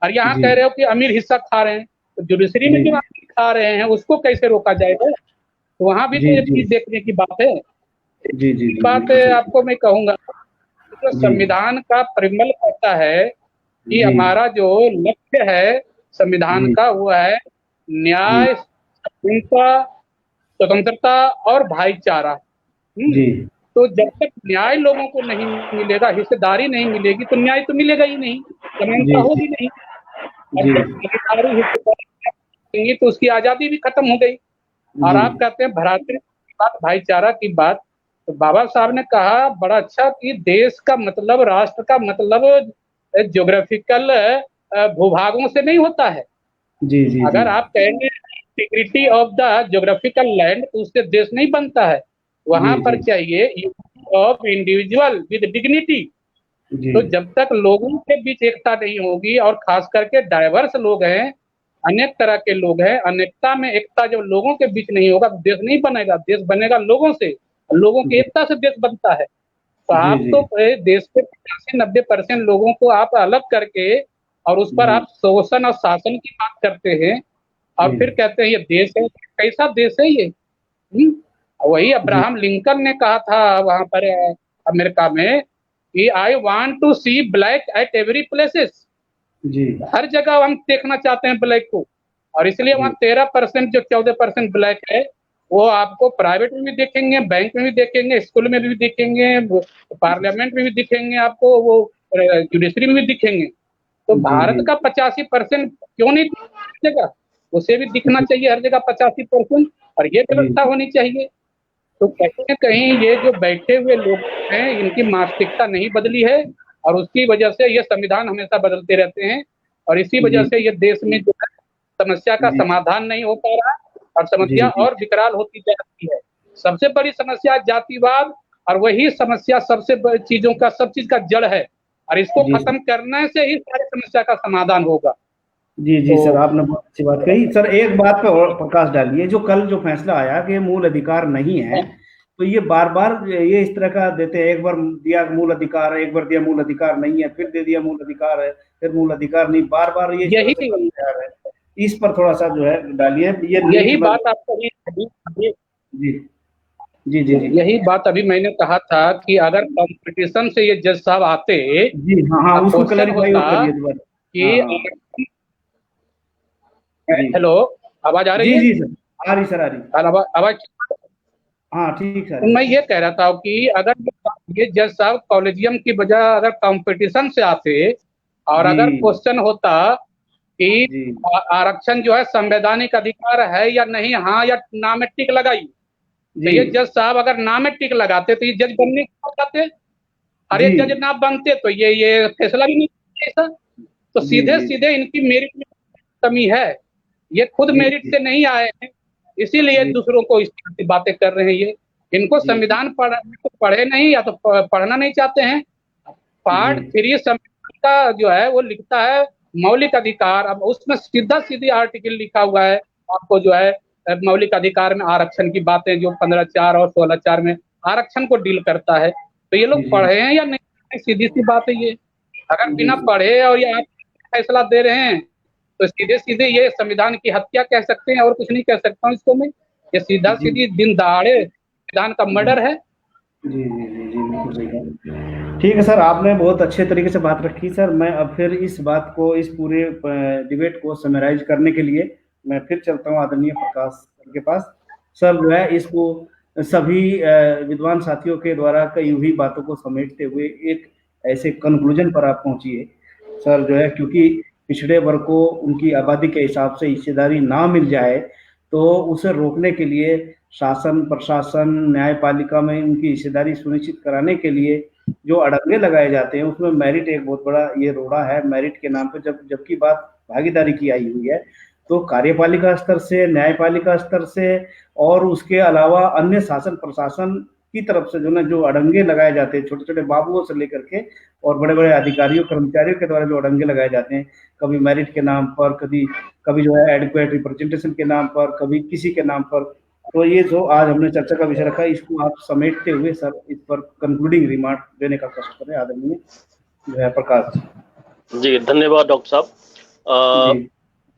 और यहाँ जी कह रहे हो कि अमीर हिस्सा खा रहे हैं। तो जुडिशरी में जी जो अमीर खा रहे हैं उसको कैसे रोका जाएगा? तो वहां भी तो जी ये जी चीज देखने की बात है। जी जी एक जी बात बिल्कुल सही। आपको मैं कहूंगा, जो जी संविधान का परिमल कहता है कि जी हमारा जो लक्ष्य है संविधान जी का, वो है जी न्याय, हिंसा, स्वतंत्रता और भाईचारा। जी तो जब तक न्याय लोगों को नहीं मिलेगा, हिस्सेदारी नहीं मिलेगी, तो न्याय तो मिलेगा ही नहीं, समानता जी होगी नहीं। और जी जब भागीदारी हिस्सेदारी नहीं होगी, तो उसकी आजादी भी खत्म हो गई। और जी आप कहते हैं भ्रातृत्व की बात, भाईचारा की बात, तो बाबा साहब ने कहा बड़ा अच्छा कि देश का मतलब, राष्ट्र का मतलब ज्योग्राफिकल भूभागों से नहीं होता है। जी जी जी अगर आप कहेंगे integrity of the geographical land, तो उससे देश नहीं बनता है। वहां जी पर जी चाहिए unity of individual with dignity. जी तो जब तक लोगों के बीच एकता नहीं होगी, और खास करके डाइवर्स लोग हैं, अनेक तरह के लोग हैं, अनेकता में एकता जब लोगों के बीच नहीं होगा, तो देश नहीं बनेगा। देश बनेगा लोगों से, लोगों की एकता से देश बनता है। तो जी आप जी तो देश के 85-90% लोगों को आप अलग करके, और उस पर जी आप शोषण और शासन की बात करते हैं, और जी फिर कहते हैं ये देश है। कैसा देश है ये? वही जी अब्राहम लिंकन ने कहा था वहां पर अमेरिका में कि I want to see black at every places. जी हर जगह हम देखना चाहते हैं ब्लैक को, और इसलिए वहाँ जी 13% जो 14% ब्लैक है, वो आपको प्राइवेट में भी देखेंगे, बैंक में भी देखेंगे, स्कूल में भी दिखेंगे, पार्लियामेंट में भी दिखेंगे, आपको वो जुडिशरी में भी दिखेंगे। तो जी भारत का 85% क्यों नहीं दिखेगा? उसे भी दिखना चाहिए हर जगह 85%, और ये जी व्यवस्था होनी चाहिए। तो कहीं न कहीं ये जो बैठे हुए लोग हैं, इनकी मानसिकता नहीं बदली है, और उसकी वजह से ये संविधान हमेशा बदलते रहते हैं, और इसी वजह जी से ये देश में जो है समस्या का जी समाधान नहीं हो पा रहा, और जी समस्या जी और विकराल होती जा रही है। सबसे बड़ी समस्या जातिवाद, और वही समस्या सबसे बड़ी चीजों का, सब चीज का जड़ है, और इसको जी खत्म करने से ही सारी समस्या का समाधान होगा। जी जी तो सर, आपने बहुत अच्छी बात कही सर। एक बात पे और प्रकाश डालिए, जो कल जो फैसला आया कि ये मूल अधिकार नहीं है, तो ये बार बार ये इस तरह का देते हैं, एक बार दिया मूल अधिकार है, एक बार दिया मूल अधिकार नहीं है, फिर दे दिया मूल अधिकार है, फिर मूल अधिकार नहीं, बार बार ये इस तरह से यही करते आ रहे हैं। इस पर थोड़ा सा जो है डालिए, ये यही नीट पर। बात आपको जी जी जी जी यही बात अभी मैंने कहा था कि अगर कंपटीशन से ये जज साहब आते, जी हाँ हाँ, उसको क्वेश्चन क्लैरिफाई होता और करिए दोबारा। हाँ हाँ कि जी हेलो, आवाज आ रही जी है? जी सर, आ रही सर, आ रही। आवाज आवाज हाँ ठीक है, आ तो रही। मैं ये कह रहा था कि अगर ये जज साहब कॉलेजियम की बजाय अगर कंपटीशन से आते, और जी अगर क्वेश्चन होता कि जी आरक्षण जो है संवैधानिक अधिकार है या नहीं, हाँ या ना में टिक लगाई, तो जी ये जज साहब अगर ना में टिक लगाते, तो ये जज बनने क्यों जाते? हर एक जी। जज ना बनते तो ये फैसला भी नहीं ऐसा। तो जी, सीधे जी। सीधे इनकी मेरिट में कमी है, ये खुद जी, मेरिट जी, से नहीं आए हैं, इसीलिए जी, दूसरों को इस तरह की बातें कर रहे हैं। ये इनको जी, जी, संविधान पढ़े नहीं, या तो पढ़ना नहीं चाहते हैं। पार्ट जी, 3 संविधान का जो है वो लिखता है मौलिक अधिकार, अब उसमें सीधा सीधी आर्टिकल लिखा हुआ है आपको जो है मौलिक अधिकार में आरक्षण की बातें, जो 15(4) और 16(4) में आरक्षण को डील करता है। तो ये लोग जी, पढ़े हैं या नहीं, सीधी सी बात है ये। अगर जी, बिना जी, पढ़े और ये आप फैसला दे रहे हैं तो सीधे सीधे ये संविधान की हत्या कह सकते हैं, और कुछ नहीं कह सकता हूँ इसको मैं। ये सीधा जी, सीधी दिन दहाड़े संविधान का मर्डर है। जी, जी, जी, जी, बिल्कुल सही कहा। ठीक है सर, आपने बहुत अच्छे तरीके से बात रखी सर। मैं अब फिर इस बात को, इस पूरे डिबेट को समराइज करने के लिए मैं फिर चलता हूँ आदरणीय प्रकाश सर के पास। सर जो है इसको सभी विद्वान साथियों के द्वारा कई हुई बातों को समेटते हुए एक ऐसे कंक्लूजन पर आप पहुंचिए सर। जो है क्योंकि पिछड़े वर्ग को उनकी आबादी के हिसाब से हिस्सेदारी ना मिल जाए, तो उसे रोकने के लिए शासन, प्रशासन, न्यायपालिका में उनकी हिस्सेदारी सुनिश्चित कराने के लिए जो अड़ंगे लगाए जाते हैं, उसमें मेरिट एक बहुत बड़ा ये रोड़ा है। मेरिट के नाम पे जबकि बात भागीदारी की आई हुई है, तो कार्यपालिका स्तर से, न्यायपालिका स्तर से और उसके अलावा अन्य शासन प्रशासन की तरफ से जो अड़ंगे लगाए जाते हैं, छोटे छोटे बाबुओं से लेकर के और बड़े बड़े अधिकारियों कर्मचारियों के द्वारा जो अड़ंगे लगाए जाते हैं, कभी मेरिट के नाम पर, कभी जो है एडिक्वेट रिप्रेजेंटेशन के नाम पर, कभी किसी के नाम पर। तो ये जो आज हमने चर्चा का विषय रखा, इसको आप समेटते हुए सर इस पर कंक्लूडिंग रिमार्क देने का कष्ट करें आदरणीय जो है प्रकाश जी। धन्यवाद डॉक्टर साहब। जी।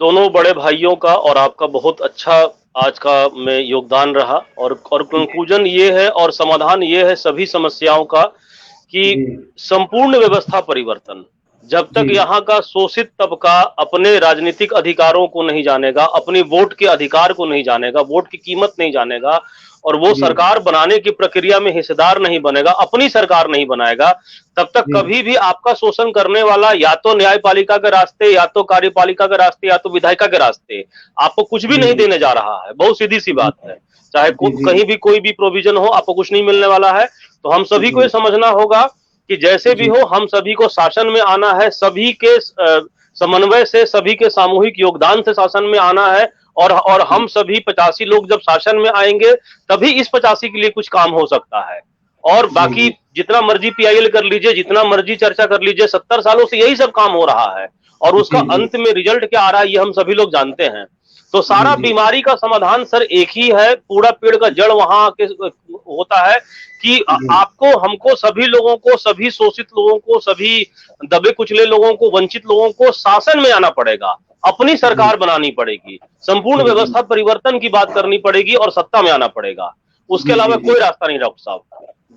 दोनों बड़े भाइयों का और आपका बहुत अच्छा आज का में योगदान रहा, और कंक्लूजन ये है और समाधान ये है सभी समस्याओं का कि जी, संपूर्ण व्यवस्था परिवर्तन। जब तक जी, यहाँ का शोषित तबका अपने राजनीतिक अधिकारों को नहीं जानेगा, अपनी वोट के अधिकार को नहीं जानेगा, वोट की कीमत नहीं जानेगा, और वो जी, सरकार बनाने की प्रक्रिया में हिस्सेदार नहीं बनेगा, अपनी सरकार नहीं बनाएगा, तब तक जी, कभी भी आपका शोषण करने वाला या तो न्यायपालिका के रास्ते, या तो कार्यपालिका के रास्ते, या तो विधायिका के रास्ते आपको कुछ भी जी, नहीं देने जा रहा है। बहुत सीधी सी बात है। चाहे जी, जी, कहीं भी कोई भी प्रोविजन हो, आपको कुछ नहीं मिलने वाला है। तो हम सभी को ये समझना होगा कि जैसे भी जी, हो, हम सभी को शासन में आना है, सभी के समन्वय से, सभी के सामूहिक योगदान से शासन में आना है। और हम सभी 85 लोग जब शासन में आएंगे, तभी इस 85 के लिए कुछ काम हो सकता है। और बाकी जितना मर्जी पीआईएल कर लीजिए, जितना मर्जी चर्चा कर लीजिए, 70 सालों से यही सब काम हो रहा है, और उसका जी, जी, अंत में रिजल्ट क्या आ रहा है ये हम सभी लोग जानते हैं। तो जी, सारा जी, बीमारी का समाधान सर एक ही है, पूरा पेड़ का जड़ वहां के होता है कि जी, आपको, हमको, सभी लोगों को, सभी शोषित लोगों को, सभी दबे कुचले लोगों को, वंचित लोगों को शासन में आना पड़ेगा, अपनी सरकार बनानी पड़ेगी, संपूर्ण जी, व्यवस्था परिवर्तन की बात करनी पड़ेगी और सत्ता में आना पड़ेगा। उसके जी, अलावा जी, कोई रास्ता नहीं डॉक्टर साहब।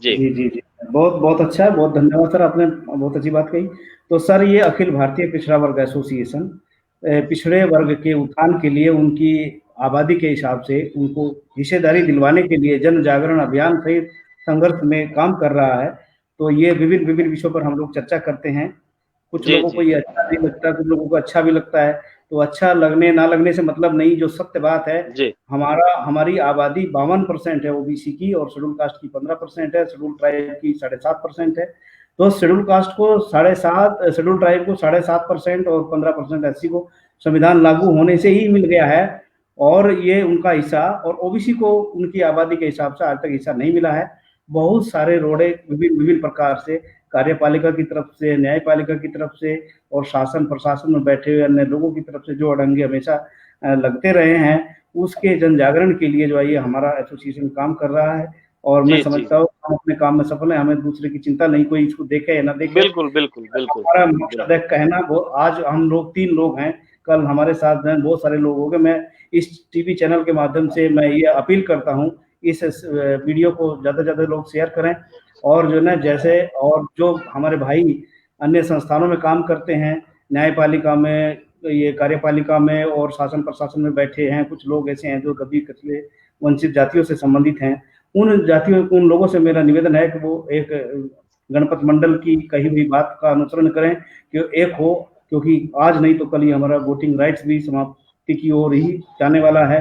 जी जी, जी, जी। बहुत बहुत अच्छा है, बहुत धन्यवाद सर, आपने बहुत अच्छी बात कही। तो सर ये अखिल भारतीय पिछड़ा वर्ग एसोसिएशन पिछड़े वर्ग के उत्थान के लिए, उनकी आबादी के हिसाब से उनको हिस्सेदारी दिलवाने के लिए जन जागरण अभियान सहित संघर्ष में काम कर रहा है। तो ये विभिन्न विभिन्न विषयों पर हम लोग चर्चा करते हैं। कुछ जी लोगों को जी ये अच्छा नहीं लगता, कुछ लोगों को अच्छा भी लगता है। तो अच्छा लगने ना लगने से मतलब नहीं, जो सत्य बात है, जी हमारी आबादी 52% है ओबीसी की, और शेड्यूल कास्ट की 15% है, शेड्यूल ट्राइब की 7.5% है। तो शेड्यूल कास्ट को 7.5, शेड्यूल ट्राइब को 7.5% और 15% एससी को संविधान लागू होने से ही मिल गया है, और ये उनका हिस्सा, और ओबीसी को उनकी आबादी के हिसाब से आज तक हिस्सा नहीं मिला है। बहुत सारे रोड़े विभिन्न विभिन्न प्रकार से कार्यपालिका की तरफ से, न्यायपालिका की तरफ से और शासन प्रशासन में बैठे हुए अन्य लोगों की तरफ से जो अड़ंगे हमेशा लगते रहे हैं, उसके जन जागरण के लिए जो है ये हमारा एसोसिएशन काम कर रहा है। और मैं जी जी समझता हूँ हम अपने काम में सफल हैं, हमें दूसरे की चिंता नहीं, कोई इसको देखे या ना देखे। बिल्कुल बिल्कुल बिल्कुल हमारा मकसद है कहना, वो आज हम लोग 3 लोग हैं, कल हमारे साथ में बहुत सारे लोग होंगे। मैं इस टीवी चैनल के माध्यम से मैं ये अपील करता हूँ, इस वीडियो को ज़्यादा से ज़्यादा लोग शेयर करें, और जो ना जैसे और जो हमारे भाई अन्य संस्थानों में काम करते हैं, न्यायपालिका में, ये कार्यपालिका में और शासन प्रशासन में बैठे हैं, कुछ लोग ऐसे हैं जो दबी कुचले वंचित जातियों से संबंधित हैं। उन लोगों से मेरा निवेदन है कि वो एक गणपत मंडल की कही हुई बात का अनुसरण करें कि एक हो, क्योंकि आज नहीं तो कल ही हमारा वोटिंग राइट्स भी समाप्ति की ओर ही जाने वाला है।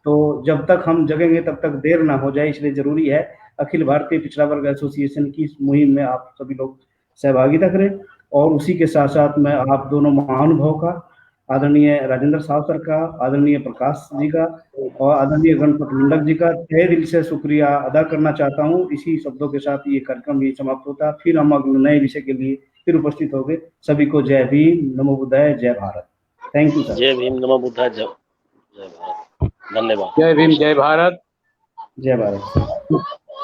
तो जब तक हम जगेंगे तब तक देर ना हो जाए, इसलिए जरूरी है अखिल भारतीय पिछड़ा वर्ग एसोसिएशन की इस मुहिम में आप सभी लोग सहभागिता करें। और उसी के साथ साथ मैं आप दोनों महानुभाव का, आदरणीय राजेंद्र साहब सर का, आदरणीय प्रकाश जी का और आदरणीय गणपत मंडल जी का तहे दिल से शुक्रिया अदा करना चाहता हूँ। इसी शब्दों के साथ ये कार्यक्रम ये समाप्त होता है। फिर हम अगले नए विषय के लिए फिर उपस्थित होंगे। सभी को जय भीम, नमो बुद्धाय, जय भारत। Thank you sir. जय भीम, नमो बुद्धाय, जय भारत। धन्यवाद। जय भीम, जय भारत। जय भारत।